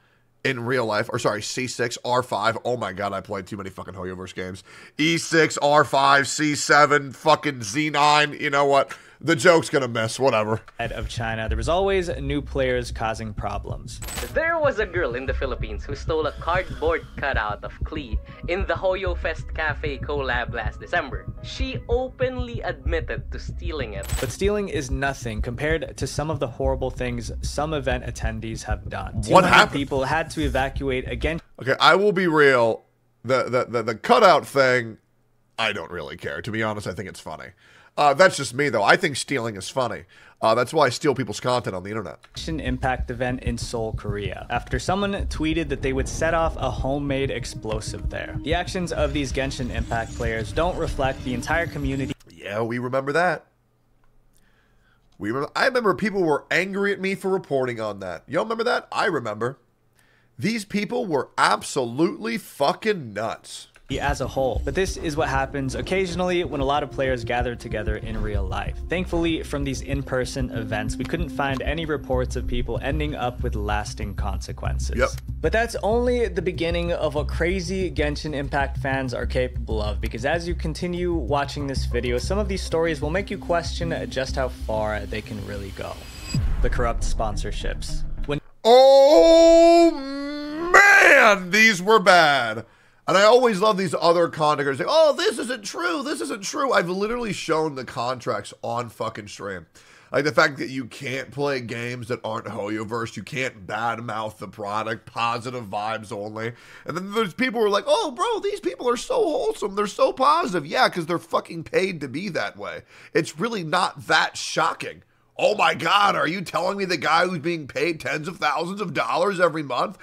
in real life, or sorry, C6, R5. Oh my god, I played too many fucking Hoyoverse games. E6, R5, C7, fucking Z9. You know what? The joke's gonna miss, whatever. Of China, there was always new players causing problems. There was a girl in the Philippines who stole a cardboard cutout of Klee in the Hoyo Fest Cafe collab last December. She openly admitted to stealing it. But stealing is nothing compared to some of the horrible things some event attendees have done. What happened? People had to evacuate again. Okay, I will be real. The cutout thing, I don't really care. To be honest, I think it's funny. That's just me, though. I think stealing is funny. That's why I steal people's content on the internet. Genshin Impact event in Seoul, Korea, after someone tweeted that they would set off a homemade explosive there. The actions of these Genshin Impact players don't reflect the entire community. Yeah, we remember that. I remember people were angry at me for reporting on that. Y'all remember that? I remember. These people were absolutely fucking nuts. as a whole. But this is what happens occasionally when a lot of players gather together in real life. Thankfully, from these in-person events, we couldn't find any reports of people ending up with lasting consequences. Yep. But that's only the beginning of what crazy Genshin Impact fans are capable of, because as you continue watching this video, some of these stories will make you question just how far they can really go. The corrupt sponsorships. Oh man, these were bad. And I always love these other content say, oh, this isn't true, this isn't true. I've literally shown the contracts on fucking stream. Like the fact that you can't play games that aren't HoYoverse, you can't badmouth the product, positive vibes only. And then there's people who are like, oh bro, these people are so wholesome, they're so positive. Yeah, because they're fucking paid to be that way. It's really not that shocking. Oh my God, are you telling me the guy who's being paid tens of thousands of dollars every month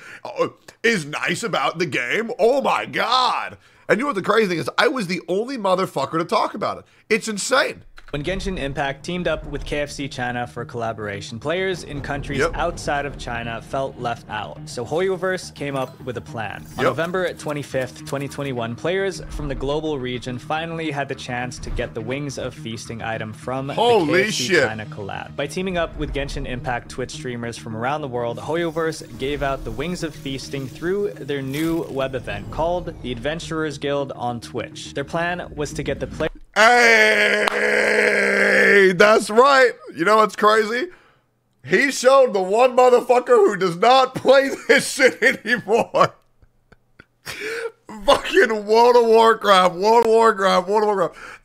is nice about the game? Oh my God. And you know what the crazy thing is? I was the only motherfucker to talk about it. It's insane. When Genshin Impact teamed up with KFC China for a collaboration, players in countries outside of China felt left out. So HoYoverse came up with a plan. On November 25th, 2021, players from the global region finally had the chance to get the Wings of Feasting item from the KFC China collab. By teaming up with Genshin Impact Twitch streamers from around the world, HoYoverse gave out the Wings of Feasting through their new web event called the Adventurers Guild on Twitch. Their plan was to get the players... Hey, that's right. You know what's crazy? He showed the one motherfucker who does not play this shit anymore. Fucking World of Warcraft.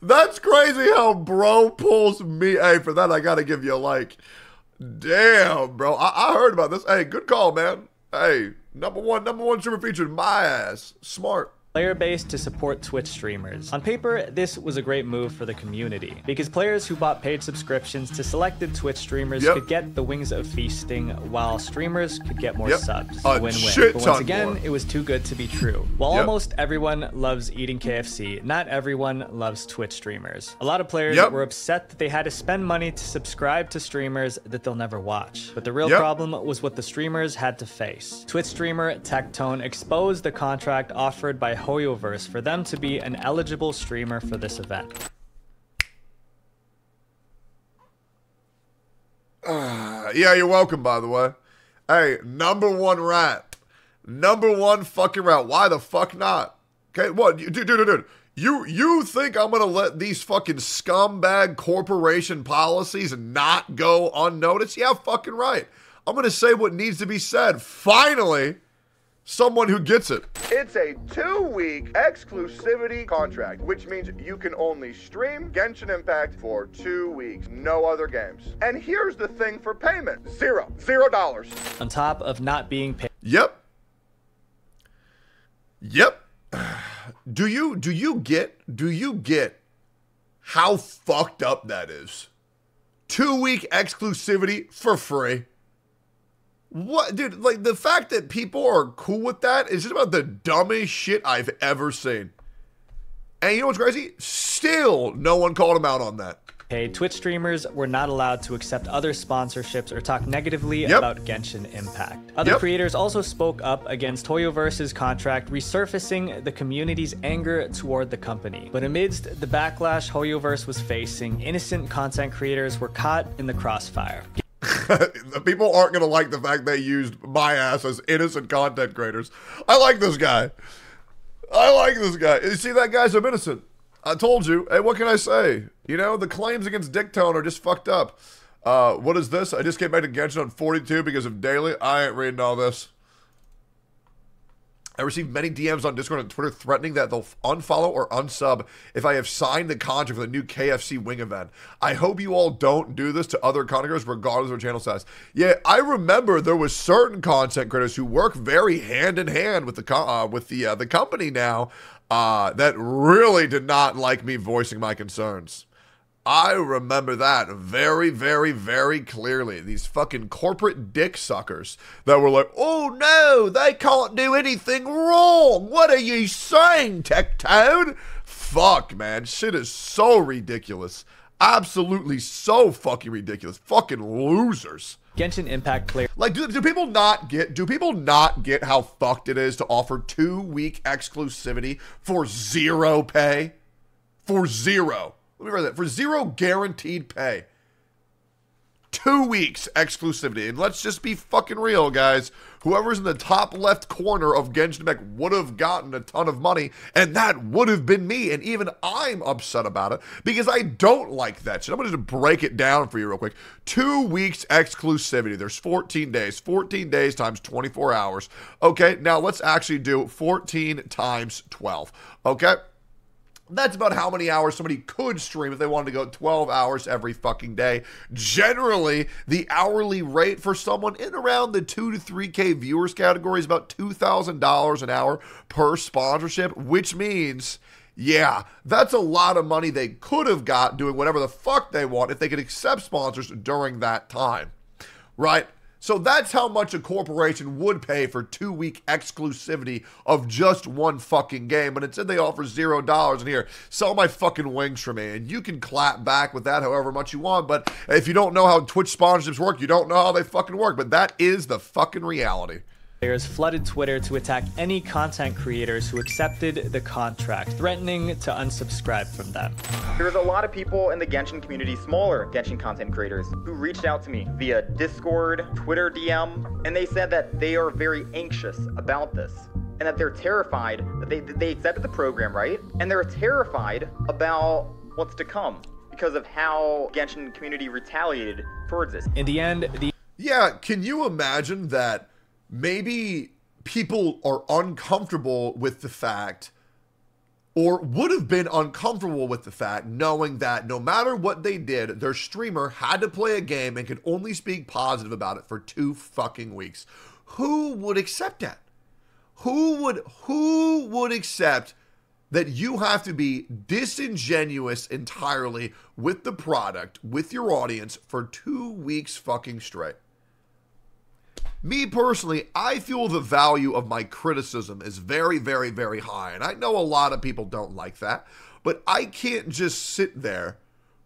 That's crazy how bro pulls me. Hey, for that I gotta give you a like. Damn, bro. I heard about this. Hey, good call, man. Hey, number one super featured my ass. Smart. Player base to support Twitch streamers. On paper, this was a great move for the community, because players who bought paid subscriptions to selected Twitch streamers could get the Wings of Feasting, while streamers could get more subs. Win-win. But once again, it was too good to be true. While almost everyone loves eating KFC, not everyone loves Twitch streamers. A lot of players were upset that they had to spend money to subscribe to streamers that they'll never watch. But the real problem was what the streamers had to face. Twitch streamer Tectone exposed the contract offered by HoYoverse for them to be an eligible streamer for this event. Yeah, you're welcome, by the way. Hey, #1 rat. #1 fucking rat. Why the fuck not? Okay, what? Dude. You think I'm gonna let these fucking scumbag corporation policies not go unnoticed? Yeah, fucking right. I'm gonna say what needs to be said. Finally, someone who gets it. It's a 2-week exclusivity contract, which means you can only stream Genshin Impact for 2 weeks, no other games. And here's the thing for payment, $0. On top of not being paid. Yep. Do you get how fucked up that is? 2-week exclusivity for free. What, dude, like, the fact that people are cool with that is just about the dumbest shit I've ever seen. And you know what's crazy? Still, no one called him out on that. Hey, Twitch streamers were not allowed to accept other sponsorships or talk negatively about Genshin Impact. Other creators also spoke up against HoYoverse's contract, resurfacing the community's anger toward the company. But amidst the backlash HoYoverse was facing, innocent content creators were caught in the crossfire. The people aren't gonna like the fact they used my ass as innocent content creators. I like this guy. You see that guy's I'm innocent. I told you. Hey, what can I say? You know, the claims against Tectone are just fucked up. What is this? I just came back to Genshin on 42 because of daily. I ain't reading all this. I received many DMs on Discord and Twitter threatening that they'll unfollow or unsub if I have signed the contract for the new KFC wing event. I hope you all don't do this to other content creators regardless of their channel size. Yeah, I remember there was certain content creators who work very hand in hand with the company now that really did not like me voicing my concerns. I remember that very, very, very clearly. These fucking corporate dick suckers that were like, oh no, they can't do anything wrong. What are you saying, Tectone? Fuck, man. Shit is so ridiculous. Absolutely so fucking ridiculous. Fucking losers. Genshin Impact player. Like, do people not get how fucked it is to offer 2-week exclusivity for 0 pay? For 0. Let me write that. For 0 guaranteed pay. 2 weeks exclusivity. And let's just be fucking real, guys. Whoever's in the top left corner of Genshin Impact would have gotten a ton of money, and that would have been me. And even I'm upset about it because I don't like that shit. I'm going to just break it down for you real quick. 2 weeks exclusivity. There's 14 days. 14 days times 24 hours. Okay, now let's actually do 14 times 12. Okay? That's about how many hours somebody could stream if they wanted to go 12 hours every fucking day. Generally, the hourly rate for someone in around the 2 to 3K viewers category is about $2,000 an hour per sponsorship, which means, yeah, that's a lot of money they could have got doing whatever the fuck they want if they could accept sponsors during that time, right? So that's how much a corporation would pay for 2-week exclusivity of just one fucking game. But instead they offer $0 and here, sell my fucking wings for me. And you can clap back with that however much you want. But if you don't know how Twitch sponsorships work, you don't know how they fucking work. But that is the fucking reality. Players flooded Twitter to attack any content creators who accepted the contract, threatening to unsubscribe from them. There was a lot of people in the Genshin community, smaller Genshin content creators, who reached out to me via Discord, Twitter DM, and they said that they are very anxious about this and that they're terrified that they accepted the program, right? And they're terrified about what's to come because of how Genshin community retaliated towards this. In the end, Yeah, can you imagine that maybe people are uncomfortable with the fact, or would have been uncomfortable with the fact, knowing that no matter what they did, their streamer had to play a game and could only speak positive about it for 2 fucking weeks. Who would accept that? Who would accept that you have to be disingenuous entirely with the product, with your audience, for 2 weeks fucking straight? Me personally, I feel the value of my criticism is very, very, very high. And I know a lot of people don't like that. But I can't just sit there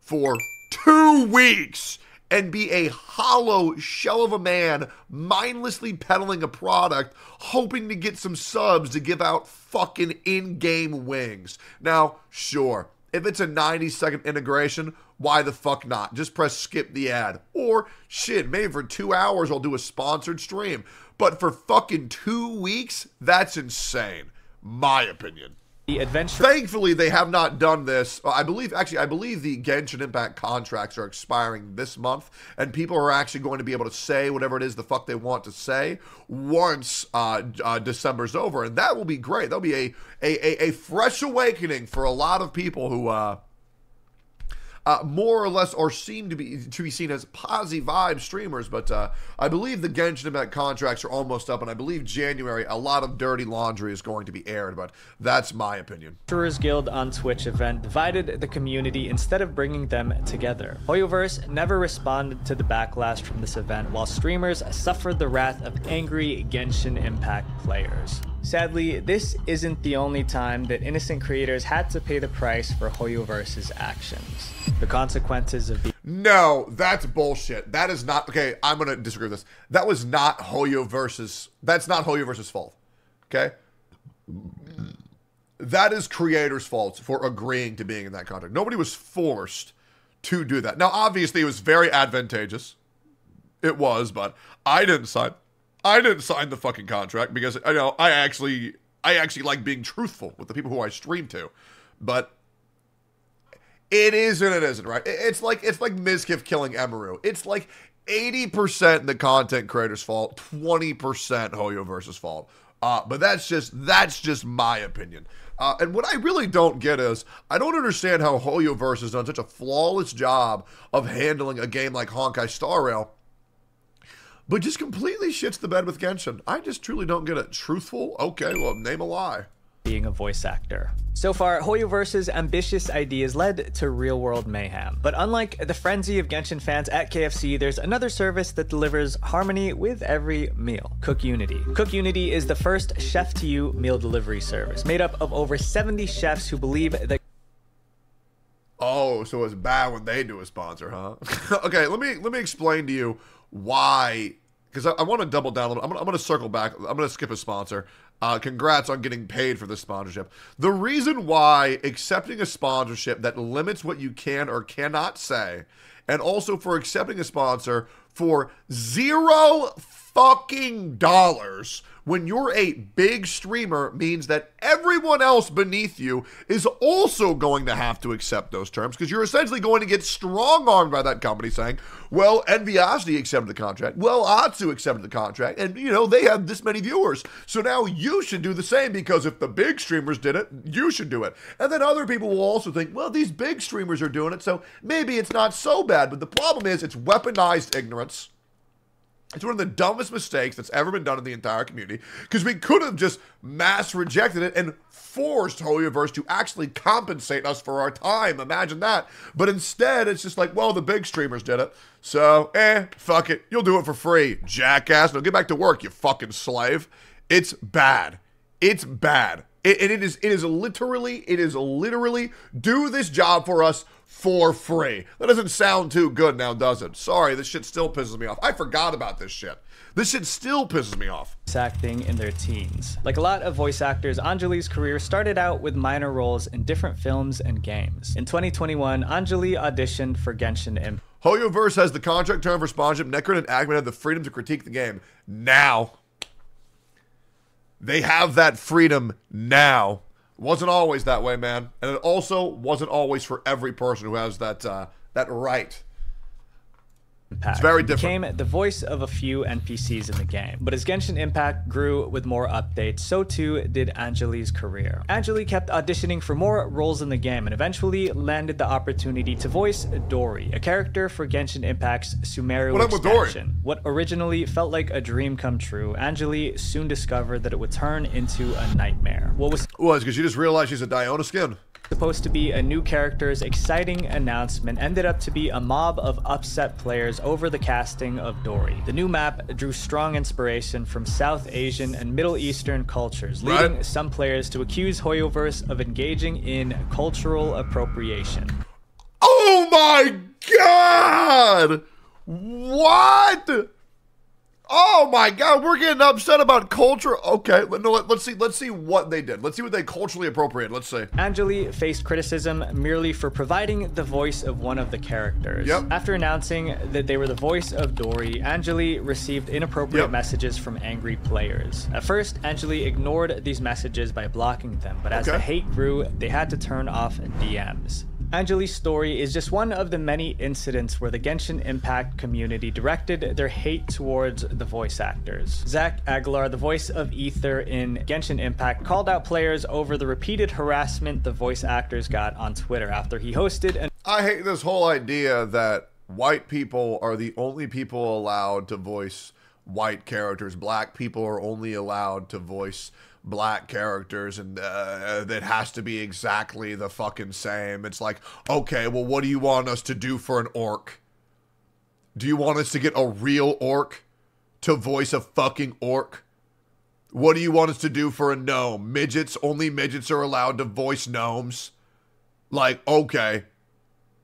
for 2 weeks and be a hollow shell of a man mindlessly peddling a product, hoping to get some subs to give out fucking in-game wings. Now, sure, if it's a 90-second integration, why the fuck not? Just press skip the ad. Or, shit, maybe for 2 hours I'll do a sponsored stream. But for fucking 2 weeks, that's insane. My opinion. The adventure. Thankfully, they have not done this. I believe the Genshin Impact contracts are expiring this month, and people are actually going to be able to say whatever it is the fuck they want to say once December's over, and that will be great. That'll be a fresh awakening for a lot of people who more or less are seem to be seen as positive vibe streamers, but I believe the Genshin Impact contracts are almost up, and I believe January a lot of dirty laundry is going to be aired, but that's my opinion. Adventurers Guild on Twitch event divided the community instead of bringing them together. Hoyoverse never responded to the backlash from this event, while streamers suffered the wrath of angry Genshin Impact players. Sadly, this isn't the only time that innocent creators had to pay the price for Hoyoverse's actions. The consequences of the— No, that's bullshit. That is not— okay, I'm gonna disagree with this. That was not Hoyoverse's— that's not Hoyoverse's fault. Okay? That is creators' fault for agreeing to being in that contract. Nobody was forced to do that. Now, obviously, it was very advantageous. It was, but I didn't sign the fucking contract because I actually like being truthful with the people who I stream to, but it is and it isn't, right? It's like Mizkif killing Emaru. It's like 80% the content creator's fault, 20% Hoyoverse's fault. But that's just my opinion. And what I really don't get is, I don't understand how Hoyoverse has done such a flawless job of handling a game like Honkai Star Rail, but just completely shits the bed with Genshin. I just truly don't get it. Truthful? Okay, well, name a lie. Being a voice actor. So far, Hoyoverse's ambitious ideas led to real-world mayhem. But unlike the frenzy of Genshin fans at KFC, there's another service that delivers harmony with every meal. CookUnity. CookUnity is the first chef-to-you meal delivery service, made up of over 70 chefs who believe that— Oh, Oh, so it's bad when they do a sponsor, huh? Okay, let me explain to you why, because I want to double down a little. I'm going to circle back. I'm going to skip a sponsor. Congrats on getting paid for this sponsorship. The reason why accepting a sponsorship that limits what you can or cannot say, and also for accepting a sponsor for $0 fucking dollars when you're a big streamer means that everyone else beneath you is also going to have to accept those terms, because you're essentially going to get strong-armed by that company saying, well, Enviosity accepted the contract, well, Atsu accepted the contract, and, you know, they have this many viewers, so now you should do the same, because if the big streamers did it, you should do it. And then other people will also think, well, these big streamers are doing it, so maybe it's not so bad. But the problem is it's weaponized ignorance. It's one of the dumbest mistakes that's ever been done in the entire community, because we could have just mass rejected it and forced Hoyoverse to actually compensate us for our time. Imagine that. But instead, it's just like, well, the big streamers did it, so, fuck it. You'll do it for free, jackass. Now get back to work, you fucking slave. It's bad. It's bad. It is literally do this job for us for free. That doesn't sound too good now, does it? Sorry, this shit still pisses me off. I forgot about this shit. This shit still pisses me off. Acting in their teens. Like a lot of voice actors, Anjali's career started out with minor roles in different films and games. In 2021, Anjali auditioned for Genshin Impact. Hoyoverse has the contract term for sponsorship. Necron and Agman have the freedom to critique the game. Now. They have that freedom now. Wasn't always that way, man. And it also wasn't always for every person who has that that right. It's very different. Became the voice of a few NPCs in the game. But as Genshin Impact grew with more updates, so too did Anjali's career. Anjali kept auditioning for more roles in the game and eventually landed the opportunity to voice Dory, a character for Genshin Impact's Sumeru expansion. What originally felt like a dream come true, Anjali soon discovered that it would turn into a nightmare. What was because she just realized she's a Diona skin. Supposed to be a new character's exciting announcement ended up to be a mob of upset players over the casting of Dory. The new map drew strong inspiration from South Asian and Middle Eastern cultures, leading some players to accuse Hoyoverse of engaging in cultural appropriation. Oh my god! What? Oh my god, we're getting upset about culture. Okay, let's see what they did. Let's see what they culturally appropriated. Let's see. Anjali faced criticism merely for providing the voice of one of the characters. After announcing that they were the voice of Dory, Anjali received inappropriate messages from angry players. At first, Anjali ignored these messages by blocking them, but as the hate grew, they had to turn off DMs. Anjali's story is just one of the many incidents where the Genshin Impact community directed their hate towards the voice actors. Zach Aguilar, the voice of Ether in Genshin Impact, called out players over the repeated harassment the voice actors got on Twitter after he hosted an— I hate this whole idea that white people are the only people allowed to voice white characters. Black people are only allowed to voice black characters, and that has to be exactly the fucking same. It's like, okay, well, what do you want us to do for an orc? Do you want us to get a real orc to voice a fucking orc? What do you want us to do for a gnome? Midgets, only midgets are allowed to voice gnomes. Like, okay,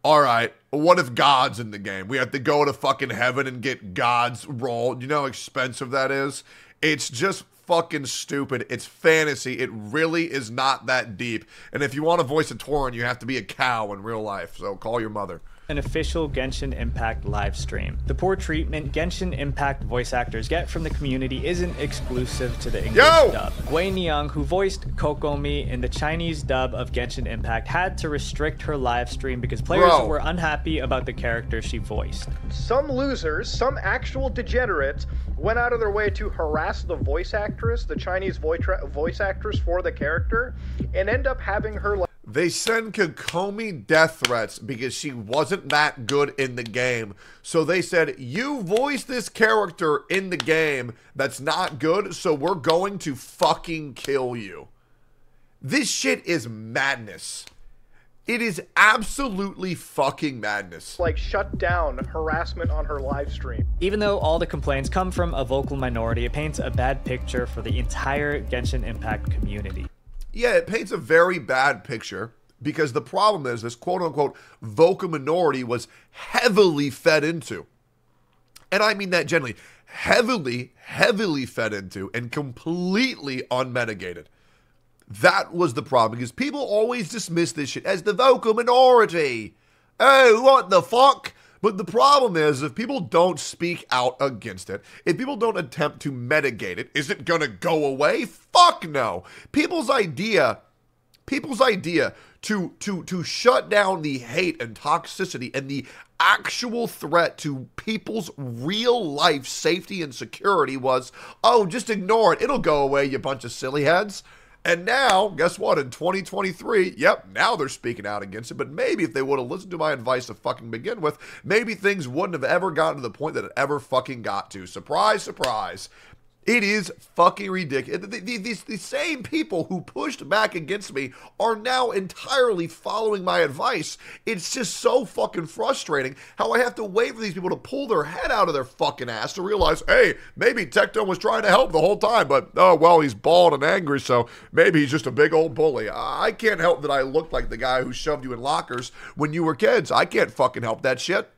all right. What if God's in the game? We have to go to fucking heaven and get God's role. You know how expensive that is? It's just fucking stupid. It's fantasy. It really is not that deep. And if you want to voice a Tauren, you have to be a cow in real life. So call your mother. An official Genshin Impact live stream. The poor treatment Genshin Impact voice actors get from the community isn't exclusive to the English dub. Wei Niang, who voiced Kokomi in the Chinese dub of Genshin Impact, had to restrict her live stream because players were unhappy about the character she voiced. Some losers, some actual degenerates, went out of their way to harass the voice actress, the Chinese voice actress for the character, and end up having her like— They send Kokomi death threats because she wasn't that good in the game. So they said, you voice this character in the game that's not good, so we're going to fucking kill you. This shit is madness. It is absolutely fucking madness. Like, shut down harassment on her live stream. Even though all the complaints come from a vocal minority, it paints a bad picture for the entire Genshin Impact community. Yeah, it paints a very bad picture because the problem is this quote-unquote vocal minority was heavily fed into. And I mean that generally. Heavily fed into and completely unmitigated. That was the problem, because people always dismiss this shit as the vocal minority. Oh, what the fuck? But the problem is, if people don't speak out against it, if people don't attempt to mitigate it, is it gonna go away? Fuck no. People's idea to shut down the hate and toxicity and the actual threat to people's real life safety and security was, oh, just ignore it. It'll go away, you bunch of silly heads. And now, guess what? In 2023, yep, now they're speaking out against it. But maybe if they would have listened to my advice to fucking begin with, maybe things wouldn't have ever gotten to the point that it ever fucking got to. Surprise, surprise. It is fucking ridiculous. These same people who pushed back against me are now entirely following my advice. It's just so fucking frustrating how I have to wait for these people to pull their head out of their fucking ass to realize, hey, maybe Tectone was trying to help the whole time, but, oh, well, he's bald and angry, so maybe he's just a big old bully. I can't help that I look like the guy who shoved you in lockers when you were kids. I can't fucking help that shit.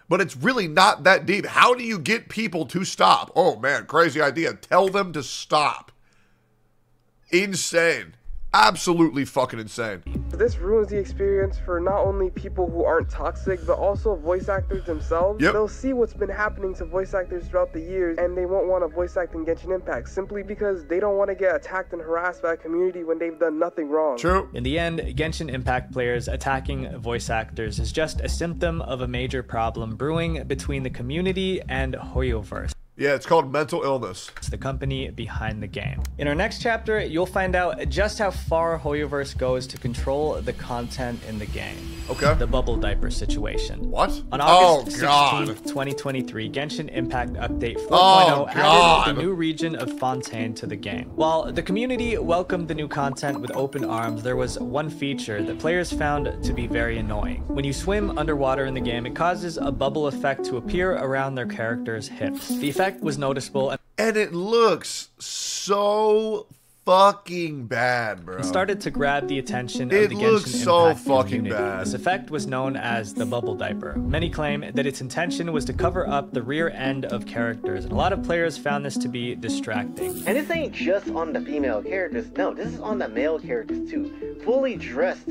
But it's really not that deep. How do you get people to stop? Oh, man, crazy idea. Tell them to stop. Insane. Absolutely fucking insane. This ruins the experience for not only people who aren't toxic, but also voice actors themselves. Yep. They'll see what's been happening to voice actors throughout the years, and they won't want to voice act in Genshin Impact simply because they don't want to get attacked and harassed by a community when they've done nothing wrong. True. In the end, Genshin Impact players attacking voice actors is just a symptom of a major problem brewing between the community and Hoyoverse. Yeah, it's called mental illness. It's the company behind the game. In our next chapter, you'll find out just how far Hoyoverse goes to control the content in the game. Okay. The bubble diaper situation. What? On August 16th, 2023, Genshin Impact Update 4.0 added the new region of Fontaine to the game. While the community welcomed the new content with open arms, there was one feature that players found to be very annoying. When you swim underwater in the game, it causes a bubble effect to appear around their character's hips. The effect was noticeable, and it looks so fucking bad, bro. And started to grab the attention of the Genshin Impact community. This effect was known as the bubble diaper. Many claim that its intention was to cover up the rear end of characters, and a lot of players found this to be distracting. And this ain't just on the female characters, no, this is on the male characters too. Fully dressed,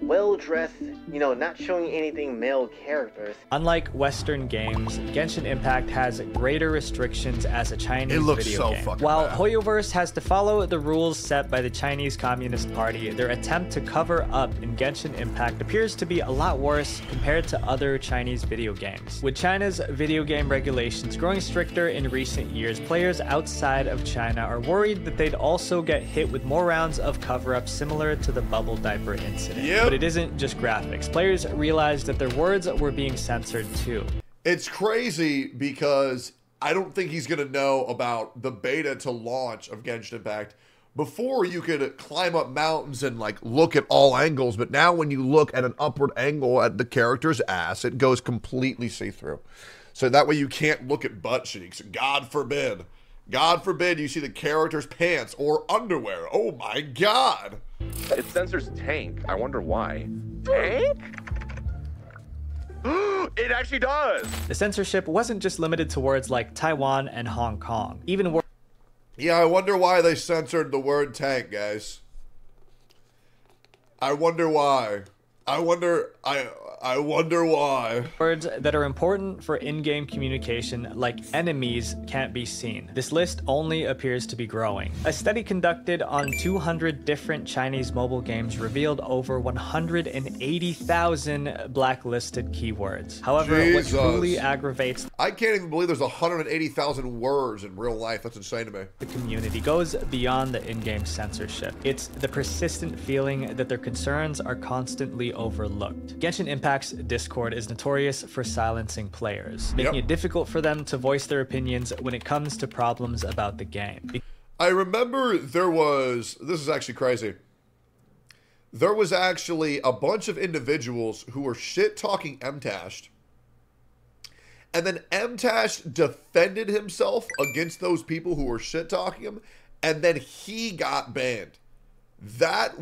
well-dressed, you know, not showing anything male characters. Unlike Western games, Genshin Impact has greater restrictions as a Chinese video game. While Hoyoverse has to follow the rules set by the Chinese Communist Party, their attempt to cover up in Genshin Impact appears to be a lot worse compared to other Chinese video games. With China's video game regulations growing stricter in recent years, players outside of China are worried that they'd also get hit with more rounds of cover-up similar to the bubble diaper incident. But it isn't just graphics. Players realized that their words were being censored too. It's crazy because I don't think he's going to know about the beta to launch of Genshin Impact. Before, you could climb up mountains and like look at all angles, but now when you look at an upward angle at the character's ass, it goes completely see-through. So that way you can't look at butt cheeks. God forbid. God forbid you see the character's pants or underwear. Oh my God. It censors tank. I wonder why. Tank? It actually does. The censorship wasn't just limited to words like Taiwan and Hong Kong. Even words. Yeah, I wonder why they censored the word tank, guys. I wonder why. I wonder why. Words that are important for in-game communication, like enemies, can't be seen. This list only appears to be growing. A study conducted on 200 different Chinese mobile games revealed over 180,000 blacklisted keywords. However, what truly aggravates I can't even believe there's 180,000 words in real life. That's insane to me. The community goes beyond the in-game censorship. It's the persistent feeling that their concerns are constantly overlooked. Genshin Impact's Discord is notorious for silencing players, making it difficult for them to voice their opinions when it comes to problems about the game. I remember there was, this is actually crazy, there was actually a bunch of individuals who were shit-talking Mtashed, and then Mtashed defended himself against those people who were shit-talking him, and then he got banned. That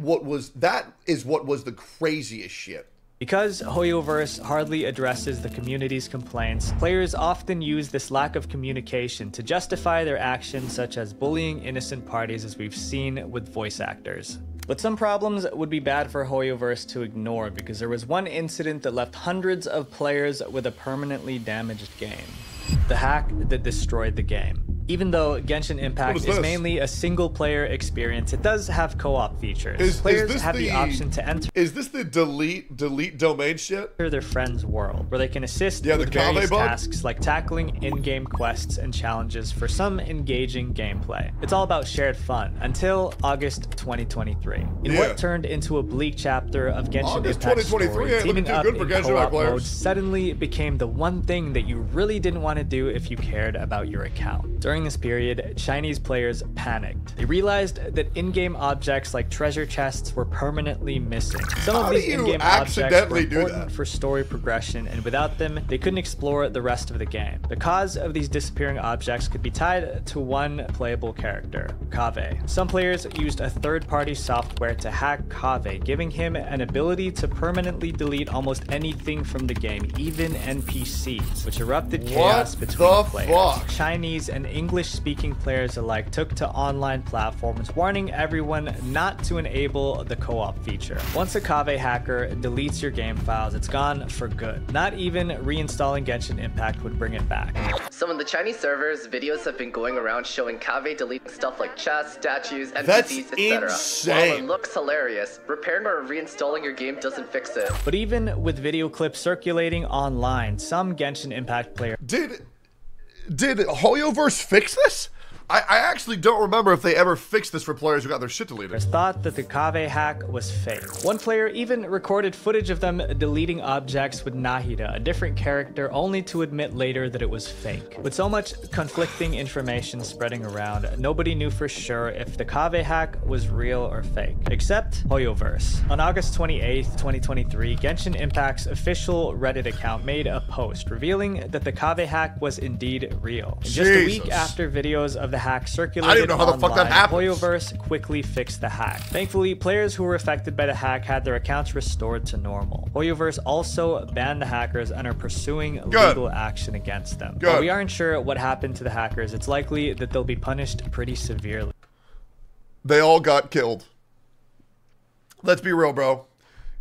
is what was the craziest shit. Because Hoyoverse hardly addresses the community's complaints, players often use this lack of communication to justify their actions, such as bullying innocent parties, as we've seen with voice actors. But some problems would be bad for Hoyoverse to ignore, because there was one incident that left hundreds of players with a permanently damaged game. The hack that destroyed the game. Even though Genshin Impact is mainly a single-player experience, it does have co-op features. Players have the option to enter. Is this the delete domain shit? Their friend's world, where they can assist with various tasks like tackling in-game quests and challenges for some engaging gameplay. It's all about shared fun until August 2023, in what turned into a bleak chapter of Genshin Impact's story. Teaming up in co-op mode suddenly became the one thing that you really didn't want to do if you cared about your account. During this period, Chinese players panicked. They realized that in-game objects like treasure chests were permanently missing. Some of these in-game objects were important for story progression, and without them, they couldn't explore the rest of the game. The cause of these disappearing objects could be tied to one playable character, Kaveh. Some players used a third-party software to hack Kaveh, giving him an ability to permanently delete almost anything from the game, even NPCs, which erupted chaos between players. Chinese and English-speaking players alike took to online platforms, warning everyone not to enable the co-op feature. Once a Kaveh hacker deletes your game files, it's gone for good. Not even reinstalling Genshin Impact would bring it back. So on the Chinese servers, videos have been going around showing Kaveh deleting stuff like chests, statues, NPCs, etc. While it looks hilarious, repairing or reinstalling your game doesn't fix it. But even with video clips circulating online, some Genshin Impact players Did Hoyoverse fix this? I actually don't remember if they ever fixed this for players who got their shit deleted. Thought that the Kaveh hack was fake. One player even recorded footage of them deleting objects with Nahida, a different character, only to admit later that it was fake. With so much conflicting information spreading around, nobody knew for sure if the Kaveh hack was real or fake, except Hoyoverse. On August 28th, 2023, Genshin Impact's official Reddit account made a post revealing that the Kaveh hack was indeed real. And just a week after videos of the hack circulated I don't even know how the fuck that happened. Hoyoverse quickly fixed the hack. Thankfully, players who were affected by the hack had their accounts restored to normal. Hoyoverse also banned the hackers and are pursuing legal action against them. While we aren't sure what happened to the hackers, it's likely that they'll be punished pretty severely. They all got killed. Let's be real, bro.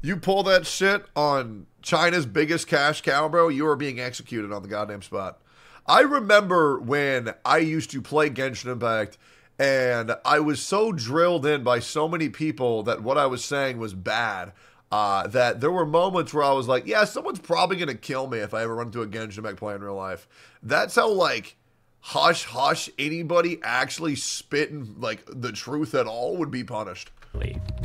You pull that shit on China's biggest cash cow, bro, you are being executed on the goddamn spot. I remember when I used to play Genshin Impact and I was so drilled in by so many people that what I was saying was bad, that there were moments where I was like, yeah, someone's probably going to kill me if I ever run into a Genshin Impact player in real life. That's how, like, hush anybody actually spitting, like, the truth at all would be punished.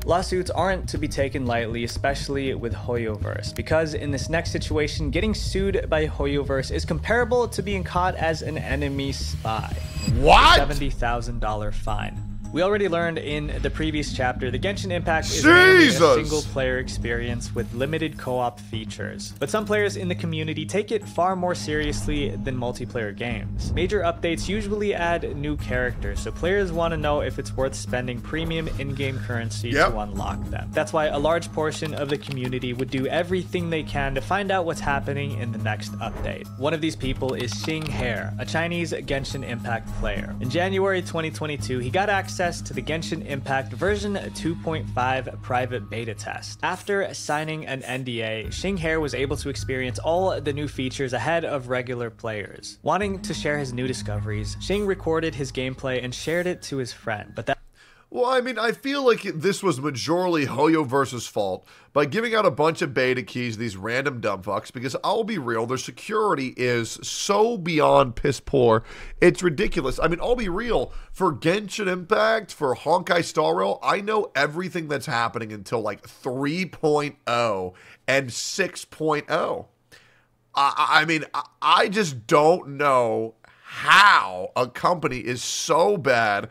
Lawsuits aren't to be taken lightly, especially with Hoyoverse, because in this next situation, getting sued by Hoyoverse is comparable to being caught as an enemy spy. What? $70,000 fine. We already learned in the previous chapter that Genshin Impact is mainly a single-player experience with limited co-op features. But some players in the community take it far more seriously than multiplayer games. Major updates usually add new characters, so players want to know if it's worth spending premium in-game currency to unlock them. That's why a large portion of the community would do everything they can to find out what's happening in the next update. One of these people is Xing He, a Chinese Genshin Impact player. In January 2022, he got access to the Genshin Impact version 2.5 private beta test. After signing an NDA, Xing He was able to experience all the new features ahead of regular players. Wanting to share his new discoveries, Xing recorded his gameplay and shared it to his friend, but that Well, I mean, I feel like this was majorly Hoyoverse's fault by giving out a bunch of beta keys to these random dumb fucks, because I'll be real, their security is so beyond piss poor, it's ridiculous. I mean, I'll be real, for Genshin Impact, for Honkai Star Rail, I know everything that's happening until like 3.0 and 6.0. I mean, I just don't know how a company is so bad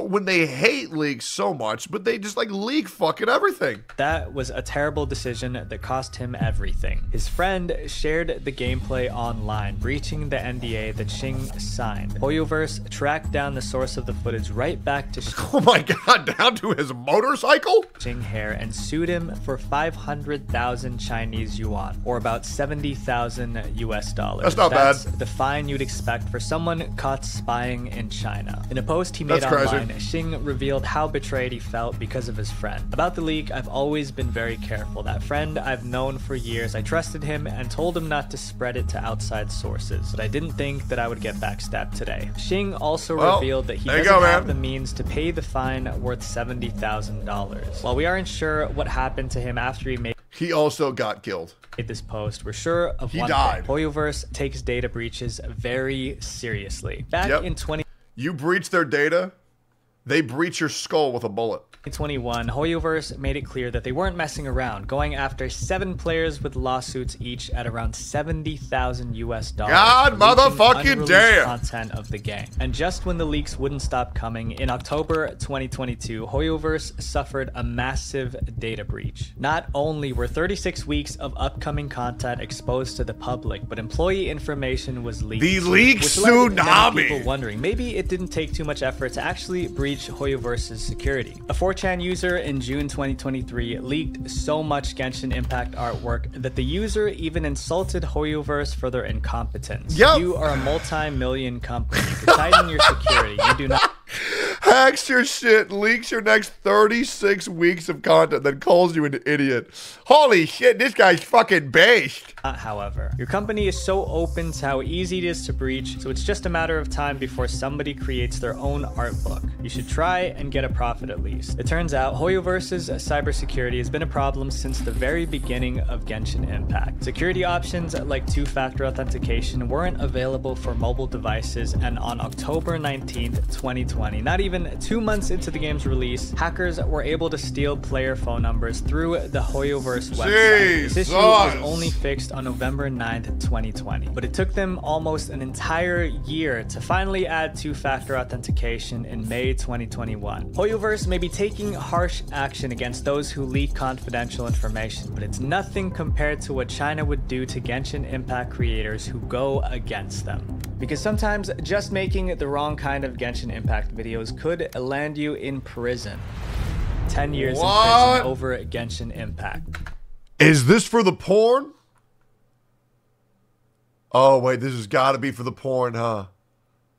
when they hate leaks so much, but they just like leak fucking everything. That was a terrible decision that cost him everything. His friend shared the gameplay online, breaching the NDA that Xing signed. Hoyoverse tracked down the source of the footage right back to oh my god, down to his motorcycle? Xing Hair and sued him for 500,000 Chinese yuan, or about 70,000 US dollars. That's not bad. The fine you'd expect for someone caught spying in China. In a post he made online, Xing revealed how betrayed he felt because of his friend. About the leak, I've always been very careful. That friend I've known for years. I trusted him and told him not to spread it to outside sources, but I didn't think that I would get backstabbed today. Xing also revealed that he doesn't have the means to pay the fine worth $70,000. While we aren't sure what happened to him after he also got killed. This post, we're sure of one thing. Hoyoverse takes data breaches very seriously. Back in You breach their data, they breach your skull with a bullet. 2021, Hoyoverse made it clear that they weren't messing around, going after 7 players with lawsuits each at around 70,000 US dollars. God motherfucking damn! Content of the game. And just when the leaks wouldn't stop coming, in October 2022, Hoyoverse suffered a massive data breach. Not only were 36 weeks of upcoming content exposed to the public, but employee information was leaked. The leak tsunami! People wondering, maybe it didn't take too much effort to actually breach Hoyoverse's security. A 4chan user in June 2023 leaked so much Genshin Impact artwork that the user even insulted Hoyoverse for their incompetence. You are a multi-million company. To tighten your security, you do not... Hacks your shit, leaks your next 36 weeks of content, then calls you an idiot. Holy shit, this guy's fucking based. However, your company is so open to how easy it is to breach, so it's just a matter of time before somebody creates their own art book. You should try and get a profit at least. It turns out Hoyoverse's cybersecurity has been a problem since the very beginning of Genshin Impact. Security options like two-factor authentication weren't available for mobile devices, and on October 19th, 2020, not even 2 months into the game's release, hackers were able to steal player phone numbers through the Hoyoverse website. This issue was only fixed on November 9th, 2020, but it took them almost an entire year to finally add two-factor authentication in May 2021. Hoyoverse may be taking harsh action against those who leak confidential information, but it's nothing compared to what China would do to Genshin Impact creators who go against them. Because sometimes just making the wrong kind of Genshin Impact videos could land you in prison. 10 years in prison over Genshin Impact. Is this for the porn? Oh, wait, this has got to be for the porn, huh?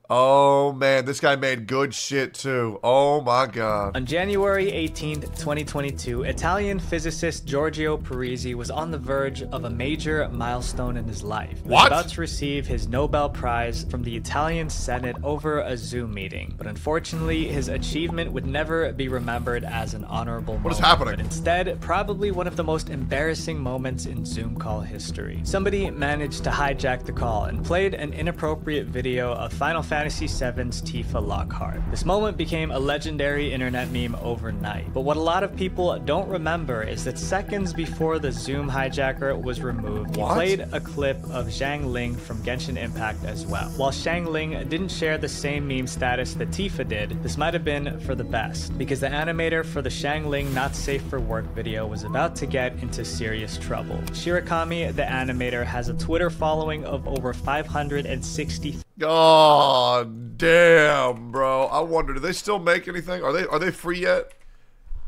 Oh, man, this guy made good shit, too. Oh, my God. On January 18th, 2022, Italian physicist Giorgio Parisi was on the verge of a major milestone in his life. He was about to receive his Nobel Prize from the Italian Senate over a Zoom meeting. But unfortunately, his achievement would never be remembered as an honorable moment. What is happening? But instead, probably one of the most embarrassing moments in Zoom call history. Somebody managed to hijack the call and played an inappropriate video of Final Fantasy VII's Tifa Lockhart. This moment became a legendary internet meme overnight. But what a lot of people don't remember is that seconds before the Zoom hijacker was removed, he played a clip of Zhang Ling from Genshin Impact as well. While Zhang Ling didn't share the same meme status that Tifa did, this might have been for the best, because the animator for the Zhang Ling Not Safe for Work video was about to get into serious trouble. Shirakami, the animator, has a Twitter following of over 560,000. Oh, damn, bro. I wonder, do they still make anything? Are they free yet?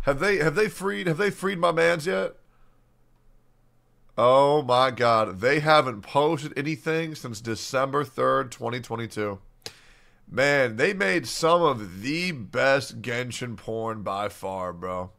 Have they freed my mans yet? Oh my God. They haven't posted anything since December 3rd, 2022. Man, they made some of the best Genshin porn by far, bro.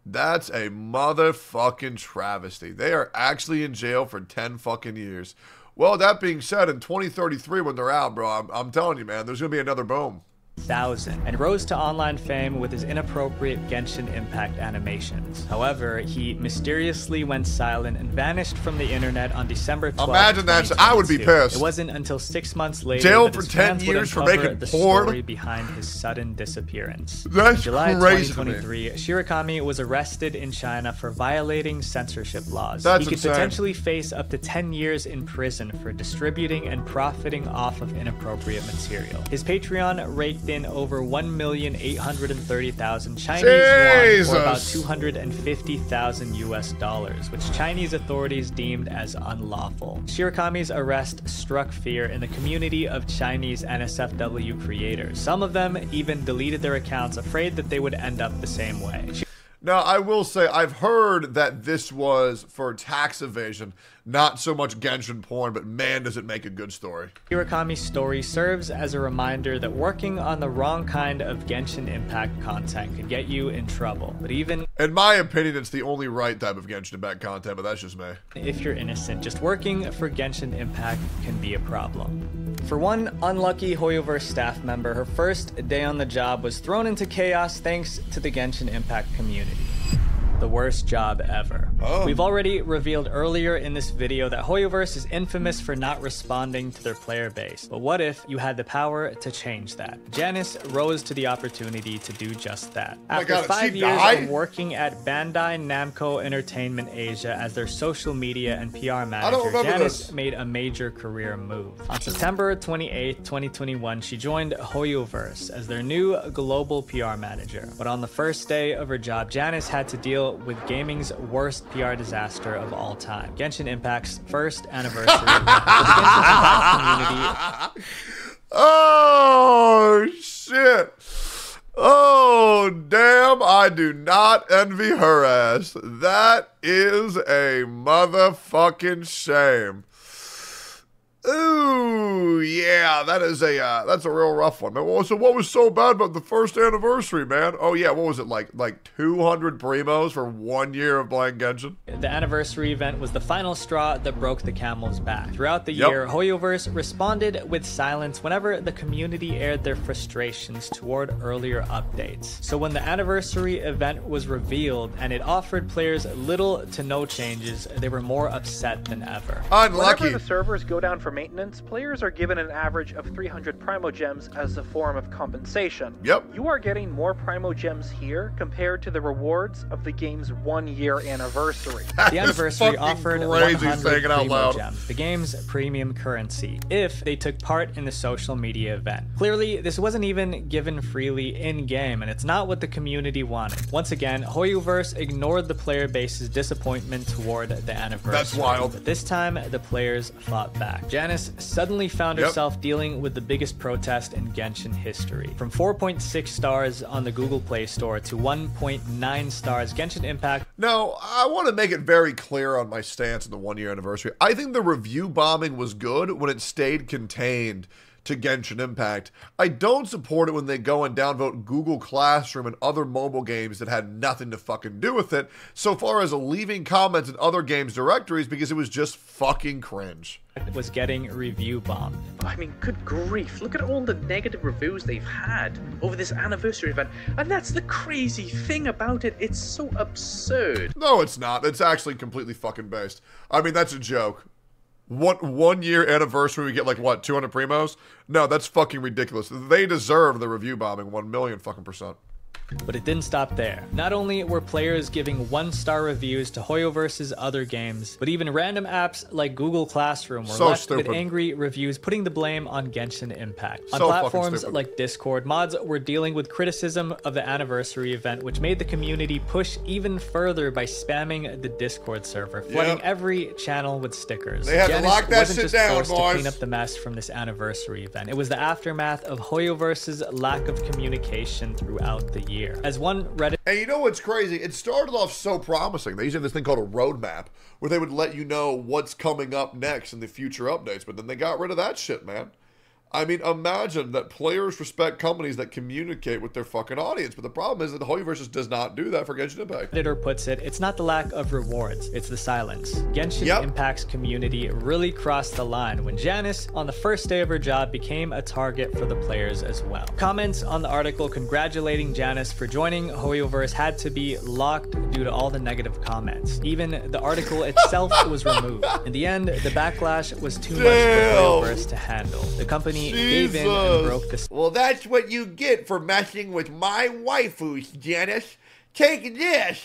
That's a motherfucking travesty. They are actually in jail for 10 fucking years. Well, that being said, in 2033 when they're out, bro, I'm telling you, man, there's going to be another boom. And rose to online fame with his inappropriate Genshin Impact animations. However, he mysteriously went silent and vanished from the internet on December 12th. Imagine that. I would be pissed. It wasn't until 6 months later jail that for his 10 fans years would for making the porn. Story behind his sudden disappearance. That's in July crazy 2023, Shirakami was arrested in China for violating censorship laws. That's he could insane. potentially face up to 10 years in prison for distributing and profiting off of inappropriate material. His Patreon raked raked in over 1,830,000 Chinese yuan, or about $250,000 US, which Chinese authorities deemed as unlawful. Shirakami's arrest struck fear in the community of Chinese NSFW creators. Some of them even deleted their accounts, afraid that they would end up the same way. Now, I will say, I've heard that this was for tax evasion, not so much Genshin porn, but man, does it make a good story. Shirakami's story serves as a reminder that working on the wrong kind of Genshin Impact content could get you in trouble. But even... in my opinion, it's the only right type of Genshin Impact content, but that's just me. If you're innocent, just working for Genshin Impact can be a problem. For one unlucky Hoyoverse staff member, her first day on the job was thrown into chaos thanks to the Genshin Impact community. The worst job ever. We've already revealed earlier in this video that Hoyoverse is infamous for not responding to their player base. But what if you had the power to change that? Janice rose to the opportunity to do just that. After 5 years of working at Bandai Namco Entertainment Asia as their social media and PR manager, Janice made a major career move. On September 28, 2021, she joined Hoyoverse as their new global PR manager. But on the first day of her job, Janice had to deal with gaming's worst PR disaster of all time. Genshin Impact's first anniversary event. The Genshin Impact community... Oh, shit. Oh, damn, I do not envy her ass. That is a motherfucking shame. Ooh, yeah, that's a real rough one. So what was so bad about the first anniversary, man? Oh yeah, what was it, like 200 primos for 1 year of playing Genshin? The anniversary event was the final straw that broke the camel's back. Throughout the year, Hoyoverse responded with silence whenever the community aired their frustrations toward earlier updates. So when the anniversary event was revealed and it offered players little to no changes, they were more upset than ever. Unlucky. Whenever the servers go down for maintenance, players are given an average of 300 Primo Gems as a form of compensation. You are getting more Primo Gems here compared to the rewards of the game's 1 year anniversary. The anniversary offered 100 Primo Gems, the game's premium currency, if they took part in the social media event. Clearly, this wasn't even given freely in-game, and it's not what the community wanted. Once again, Hoyoverse ignored the player base's disappointment toward the anniversary. That's wild. But this time, the players fought back. Janice suddenly found herself dealing with the biggest protest in Genshin history. From 4.6 stars on the Google Play Store to 1.9 stars, Genshin Impact... Now, I want to make it very clear on my stance on the 1 year anniversary. I think the review bombing was good when it stayed contained to Genshin Impact. I don't support it when they go and downvote Google Classroom and other mobile games that had nothing to fucking do with it, so far as leaving comments in other games' directories, because it was just fucking cringe. Was getting review bombed. I mean, good grief, look at all the negative reviews they've had over this anniversary event, and that's the crazy thing about it, it's so absurd. No, it's not. It's actually completely fucking based. I mean, that's a joke. What 1 year anniversary we get like what 200 primos? No, that's fucking ridiculous. They deserve the review bombing 1,000,000 fucking %. But it didn't stop there. Not only were players giving 1-star reviews to Hoyoverse's other games, but even random apps like Google Classroom were left with angry reviews, putting the blame on Genshin Impact. On platforms like Discord, mods were dealing with criticism of the anniversary event, which made the community push even further by spamming the Discord server, flooding every channel with stickers. They had to lock that shit down, boys. To clean up the mess from this anniversary event. It was the aftermath of Hoyoverse's lack of communication throughout the year. As one Reddit... And you know what's crazy? It started off so promising. They used to have this thing called a roadmap where they would let you know what's coming up next in the future updates, but then they got rid of that shit, man. I mean, imagine that players respect companies that communicate with their fucking audience, but the problem is that Hoyoverse just does not do that for Genshin Impact. Editor puts it, it's not the lack of rewards, it's the silence. Genshin Impact's community really crossed the line when Janice, on the first day of her job, became a target for the players as well. Comments on the article congratulating Janice for joining Hoyoverse had to be locked due to all the negative comments. Even the article itself was removed. In the end, the backlash was too much for Hoyoverse to handle. The company gave in and broke the... Well, that's what you get for messing with my waifus, Janice. Take this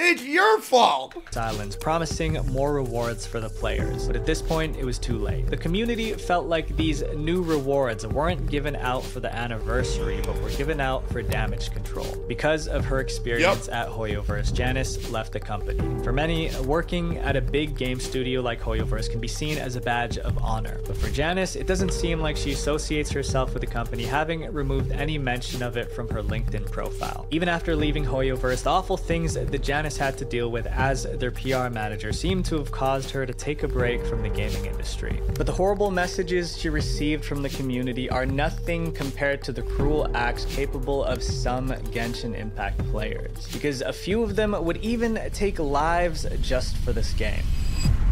It's your fault! Islands, promising more rewards for the players. But at this point, it was too late. The community felt like these new rewards weren't given out for the anniversary, but were given out for damage control. Because of her experience at Hoyoverse, Janice left the company. For many, working at a big game studio like Hoyoverse can be seen as a badge of honor. But for Janice, it doesn't seem like she associates herself with the company, having removed any mention of it from her LinkedIn profile. Even after leaving Hoyoverse, the awful things that Janice had to deal with as their PR manager seemed to have caused her to take a break from the gaming industry. But the horrible messages she received from the community are nothing compared to the cruel acts capable of some Genshin Impact players, because a few of them would even take lives just for this game.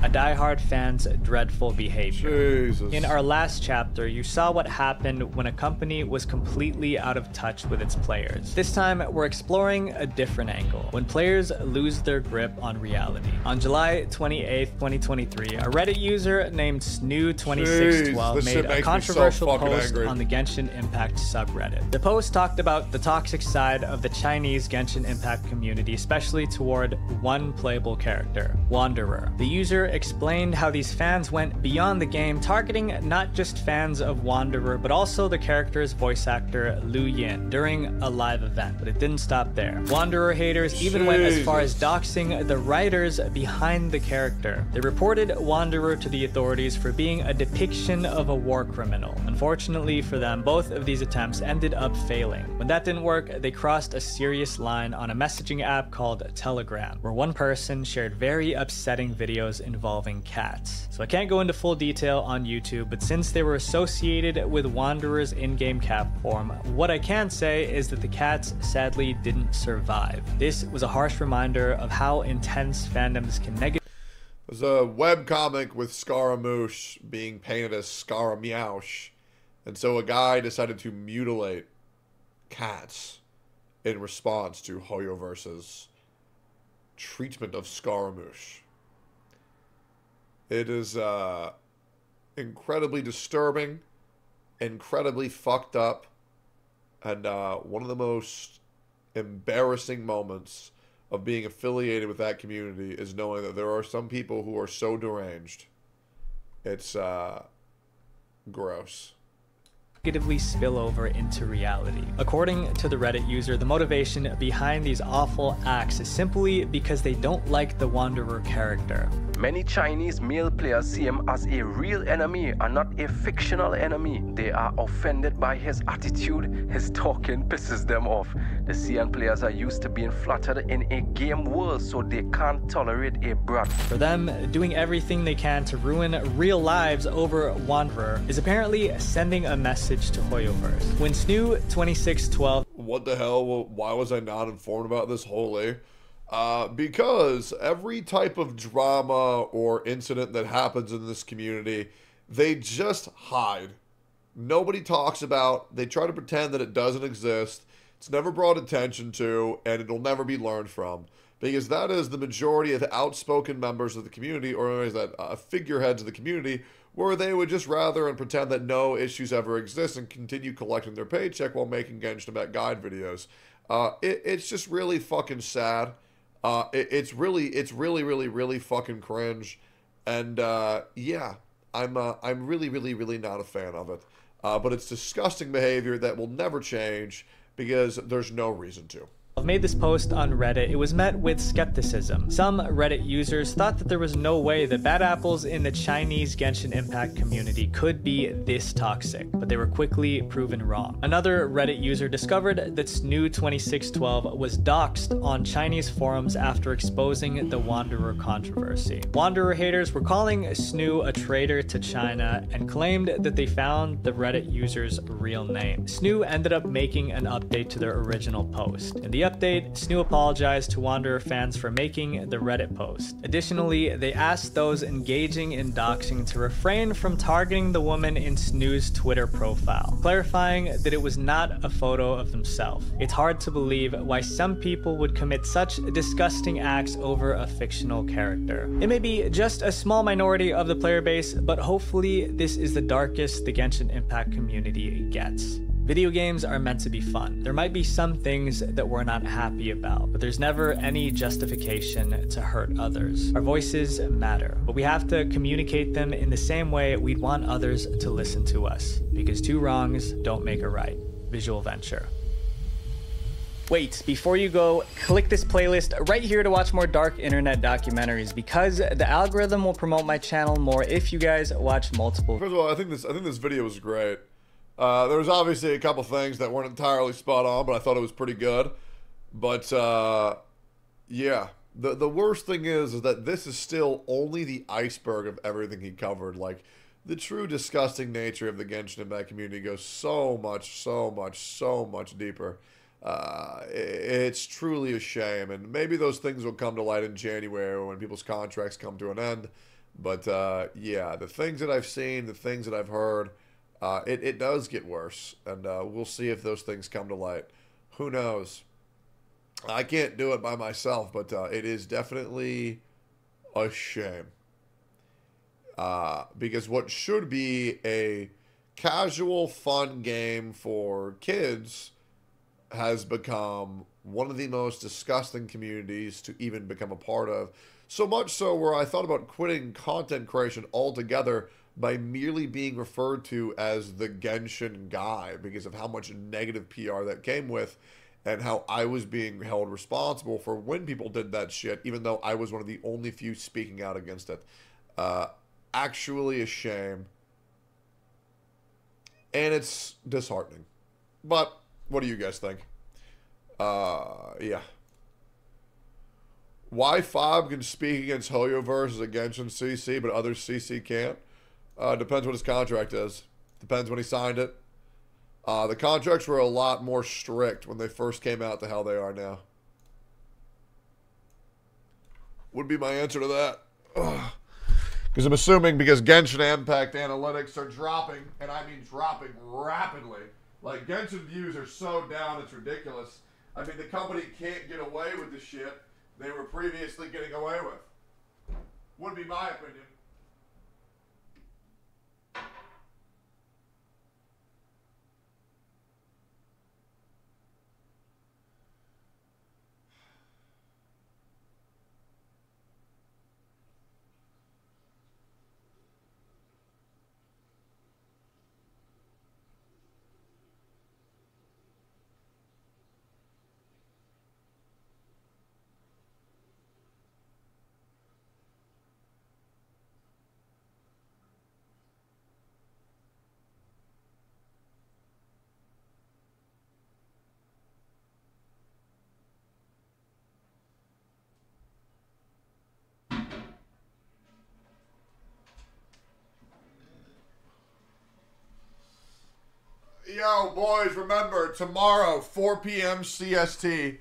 A diehard fan's dreadful behavior. Jesus. In our last chapter, you saw what happened when a company was completely out of touch with its players. This time, we're exploring a different angle, when players lose their grip on reality. On July 28th, 2023, a Reddit user named Snoo2612 made a controversial post on the Genshin Impact subreddit. The post talked about the toxic side of the Chinese Genshin Impact community, especially toward one playable character, Wanderer. The user explained how these fans went beyond the game, targeting not just fans of Wanderer, but also the character's voice actor, Lu Yin, during a live event. But it didn't stop there. Wanderer haters even went as far as doxing the writers behind the character. They reported Wanderer to the authorities for being a depiction of a war criminal. Unfortunately for them, both of these attempts ended up failing. When that didn't work, they crossed a serious line on a messaging app called Telegram, where one person shared very upsetting videos involving cats. So I can't go into full detail on YouTube, but since they were associated with Wanderer's in-game cat form, what I can say is that the cats sadly didn't survive. This was a harsh reminder of how intense fandoms can negatively. There's a webcomic with Scaramouche being painted as Scaramouche, and so a guy decided to mutilate cats in response to Hoyoverse's treatment of Scaramouche. It is incredibly disturbing, incredibly fucked up, and one of the most embarrassing moments of being affiliated with that community is knowing that there are some people who are so deranged. It's gross. Negatively spill over into reality. According to the Reddit user, the motivation behind these awful acts is simply because they don't like the Wanderer character. Many Chinese male players see him as a real enemy and not a fictional enemy. They are offended by his attitude. His talking pisses them off. The CN players are used to being flattered in a game world, so they can't tolerate a brat. For them, doing everything they can to ruin real lives over Wanderer is apparently sending a message to Hoyoverse. When Snoo2612... What the hell? Why was I not informed about this wholly? Because every type of drama or incident that happens in this community, they just hide. Nobody talks about. They try to pretend that it doesn't exist. It's never brought attention to, and it'll never be learned from. Because that is the majority of the outspoken members of the community, or as that figureheads of the community, where they would just rather and pretend that no issues ever exist and continue collecting their paycheck while making Genshin Impact guide videos. It's just really fucking sad. It's really fucking cringe. And yeah, I'm really not a fan of it. But it's disgusting behavior that will never change because there's no reason to. Made this post on Reddit, it was met with skepticism. Some Reddit users thought that there was no way that bad apples in the Chinese Genshin Impact community could be this toxic, but they were quickly proven wrong. Another Reddit user discovered that Snoo2612 was doxxed on Chinese forums after exposing the Wanderer controversy. Wanderer haters were calling Snoo a traitor to China and claimed that they found the Reddit user's real name. Snoo ended up making an update to their original post. In the update, Snoo apologized to Wanderer fans for making the Reddit post. Additionally, they asked those engaging in doxing to refrain from targeting the woman in Snoo's Twitter profile, clarifying that it was not a photo of themselves. It's hard to believe why some people would commit such disgusting acts over a fictional character. It may be just a small minority of the player base, but hopefully this is the darkest the Genshin Impact community gets. Video games are meant to be fun. There might be some things that we're not happy about, but there's never any justification to hurt others. Our voices matter, but we have to communicate them in the same way we'd want others to listen to us, because two wrongs don't make a right. Visual Venture. Wait, before you go, click this playlist right here to watch more dark internet documentaries, because the algorithm will promote my channel more if you guys watch multiple. First of all, I think this video was great. There was obviously a couple things that weren't entirely spot on, but I thought it was pretty good. But yeah, the worst thing is that this is still only the iceberg of everything he covered. Like, the true disgusting nature of the Genshin Impact community goes so much deeper. It's truly a shame, and maybe those things will come to light in January when people's contracts come to an end. But yeah, the things that I've seen, the things that I've heard, it does get worse, and we'll see if those things come to light. Who knows? I can't do it by myself, but it is definitely a shame. Because what should be a casual, fun game for kids has become one of the most disgusting communities to even become a part of. So much so where I thought about quitting content creation altogether by merely being referred to as the Genshin guy because of how much negative PR that came with and how I was being held responsible for when people did that shit, even though I was one of the only few speaking out against it. Actually a shame. And it's disheartening. But what do you guys think? Yeah. Why Fob can speak against Hoyoverse as a Genshin CC, but other CC can't? Depends what his contract is. Depends when he signed it. The contracts were a lot more strict when they first came out to how they are now. Would be my answer to that. Because I'm assuming because Genshin Impact analytics are dropping, and I mean dropping rapidly. Like, Genshin views are so down, it's ridiculous. I mean, the company can't get away with the shit they were previously getting away with. Would be my opinion. Yo, boys, remember, tomorrow, 4 p.m. CST,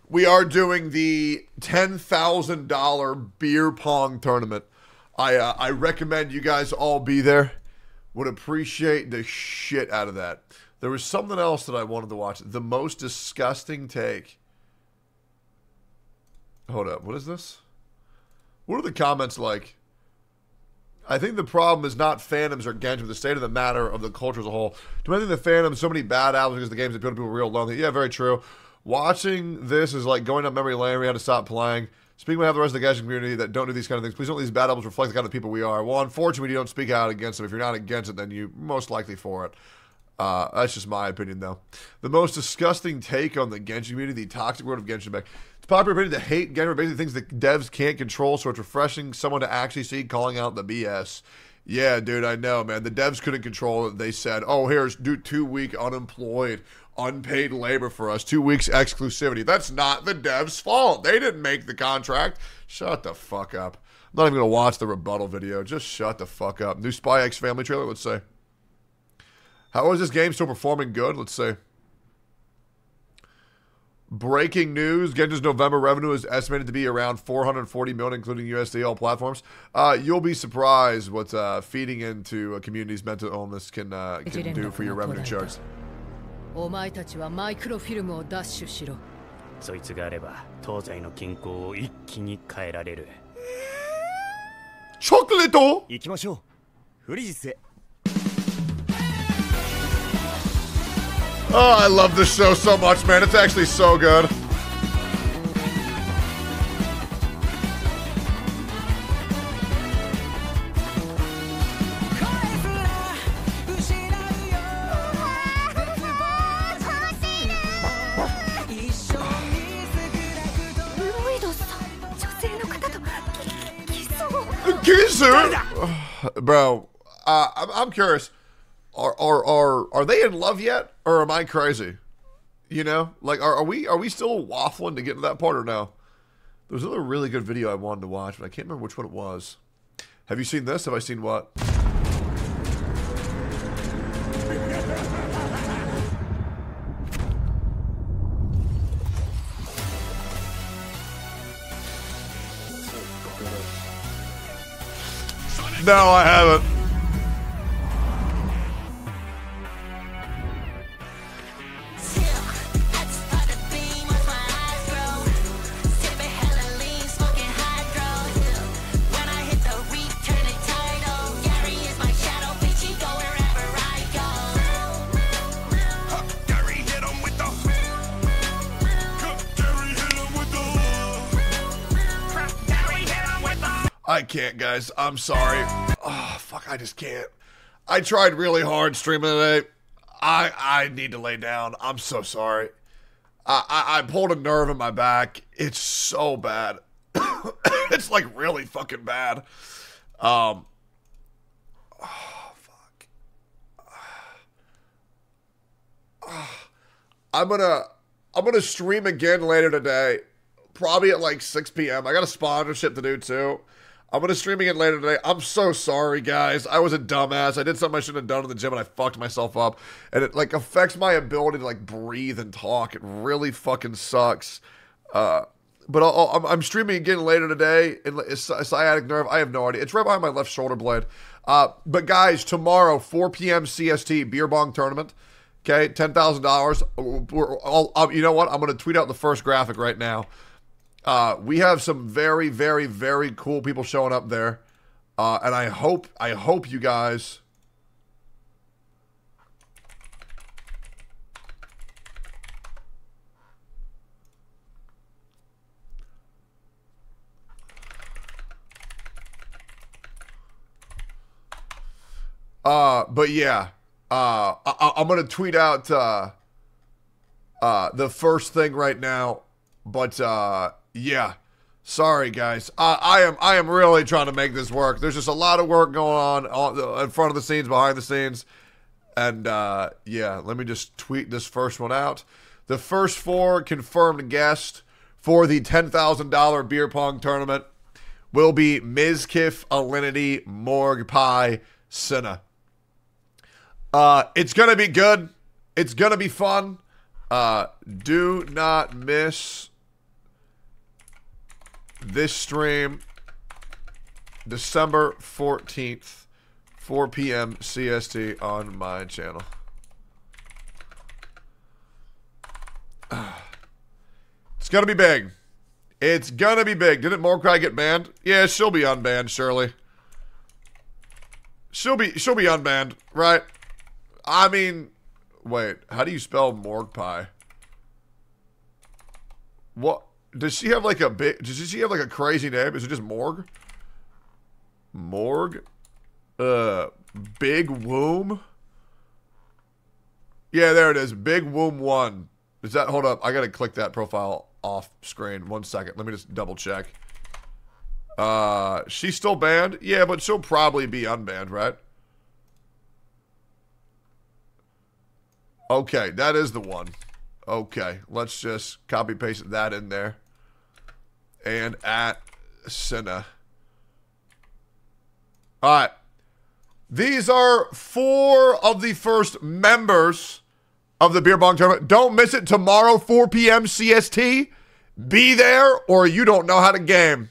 we are doing the $10,000 beer pong tournament. I recommend you guys all be there. Would appreciate the shit out of that. There was something else that I wanted to watch. The most disgusting take. Hold up, what is this? What are the comments like? I think the problem is not fandoms or Genshin, but the state of the matter of the culture as a whole. Do I think the fandoms, so many bad albums because the games appeal to people real lonely? Yeah, very true. Watching this is like going up memory lane. We had to stop playing. Speaking with the rest of the Genshin community that don't do these kind of things, please don't let these bad albums reflect the kind of people we are. Well, unfortunately, you don't speak out against them. If you're not against it, then you're most likely for it. That's just my opinion, though. The most disgusting take on the Genshin community, the toxic world of Genshin Impact. It's popular opinion to hate Genshin, basically things that devs can't control, so it's refreshing someone to actually see calling out the BS. Yeah, dude, I know, man. The devs couldn't control it. They said, oh, here's 2 week unemployed, unpaid labor for us, 2 weeks exclusivity. That's not the devs' fault. They didn't make the contract. Shut the fuck up. I'm not even going to watch the rebuttal video. Just shut the fuck up. New Spy X Family trailer, let's say. How is this game still performing good? Let's see. Breaking news. Genshin's November revenue is estimated to be around $440 million, including USD, all platforms. You'll be surprised what feeding into a community's mental illness can do for your revenue charts. お前たちはマイクロフィルムを奪取しろ。そいつがあれば東西の均衡を一気に変えられる。チョコレート？行きましょう。フリーズへ。Oh, I love this show so much, man. It's actually so good. Bro, I'm curious. Are they in love yet, or am I crazy? You know, like are we still waffling to get to that part or no? There was another really good video I wanted to watch, but I can't remember which one it was. Have you seen this? Have I seen what? No, I haven't. I can't, guys. I'm sorry. Oh, fuck, I just can't. I tried really hard streaming today. I need to lay down. I'm so sorry. I pulled a nerve in my back. It's so bad. It's like really fucking bad. Oh, fuck. I'm gonna stream again later today. Probably at like 6 p.m. I got a sponsorship to do too. I'm going to stream again later today. I'm so sorry, guys. I was a dumbass. I did something I shouldn't have done in the gym, and I fucked myself up. And it, like, affects my ability to, like, breathe and talk. It really fucking sucks. But I'm streaming again later today. And a sciatic nerve, I have no idea. It's right behind my left shoulder blade. But, guys, tomorrow, 4 p.m. CST, Beer Bong Tournament. Okay, $10,000. You know what? I'm going to tweet out the first graphic right now. We have some very, very, very cool people showing up there. And I hope you guys but yeah, I'm going to tweet out, the first thing right now, but, yeah, sorry guys. I am really trying to make this work. There's just a lot of work going on in front of the scenes, behind the scenes, and yeah. Let me just tweet this first one out. The first 4 confirmed guests for the $10,000 beer pong tournament will be Mizkif, Alinity, Morg, Pie, Cinna. It's gonna be good. It's gonna be fun. Do not miss this stream, December 14th, 4 p.m. CST on my channel. It's gonna be big. It's gonna be big. Didn't Mordecai get banned? Yeah, she'll be unbanned, surely. She'll be unbanned, right? I mean, wait, how do you spell Morgpie? What? Does she have like a big, does she have like a crazy name? Is it just Morg? Morg? Big Womb? Yeah, there it is. Big Womb 1. Is that, hold up. I gotta click that profile off screen. 1 second. Let me just double check. She's still banned? Yeah, but she'll probably be unbanned, right? Okay, that is the one. Okay, let's just copy paste that in there. And at Cinna. Alright. These are 4 of the first members of the Beer Bong Tournament. Don't miss it tomorrow, 4 p.m. CST. Be there or you don't know how to game.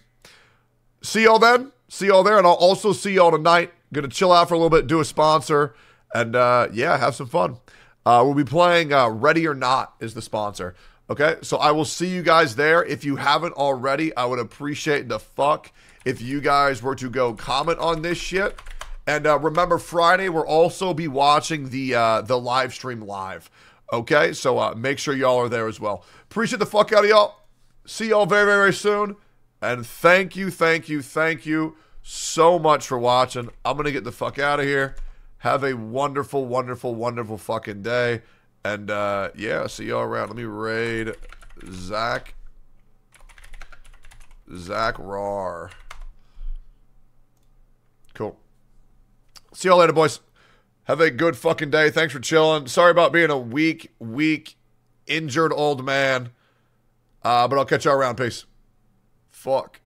See y'all then. See y'all there. And I'll also see y'all tonight. Gonna chill out for a little bit, do a sponsor. And yeah, have some fun. We'll be playing Ready or Not is the sponsor. Okay, so I will see you guys there. If you haven't already, I would appreciate the fuck if you guys were to go comment on this shit. And remember, Friday we'll also be watching the live stream live. Okay, so make sure y'all are there as well. Appreciate the fuck out of y'all. See y'all very, very, very soon. And thank you so much for watching. I'm going to get the fuck out of here. Have a wonderful, wonderful, wonderful fucking day. And, yeah, see y'all around. Let me raid Zach Rar. Cool. See y'all later, boys. Have a good fucking day. Thanks for chilling. Sorry about being a weak, injured old man. But I'll catch y'all around. Peace. Fuck.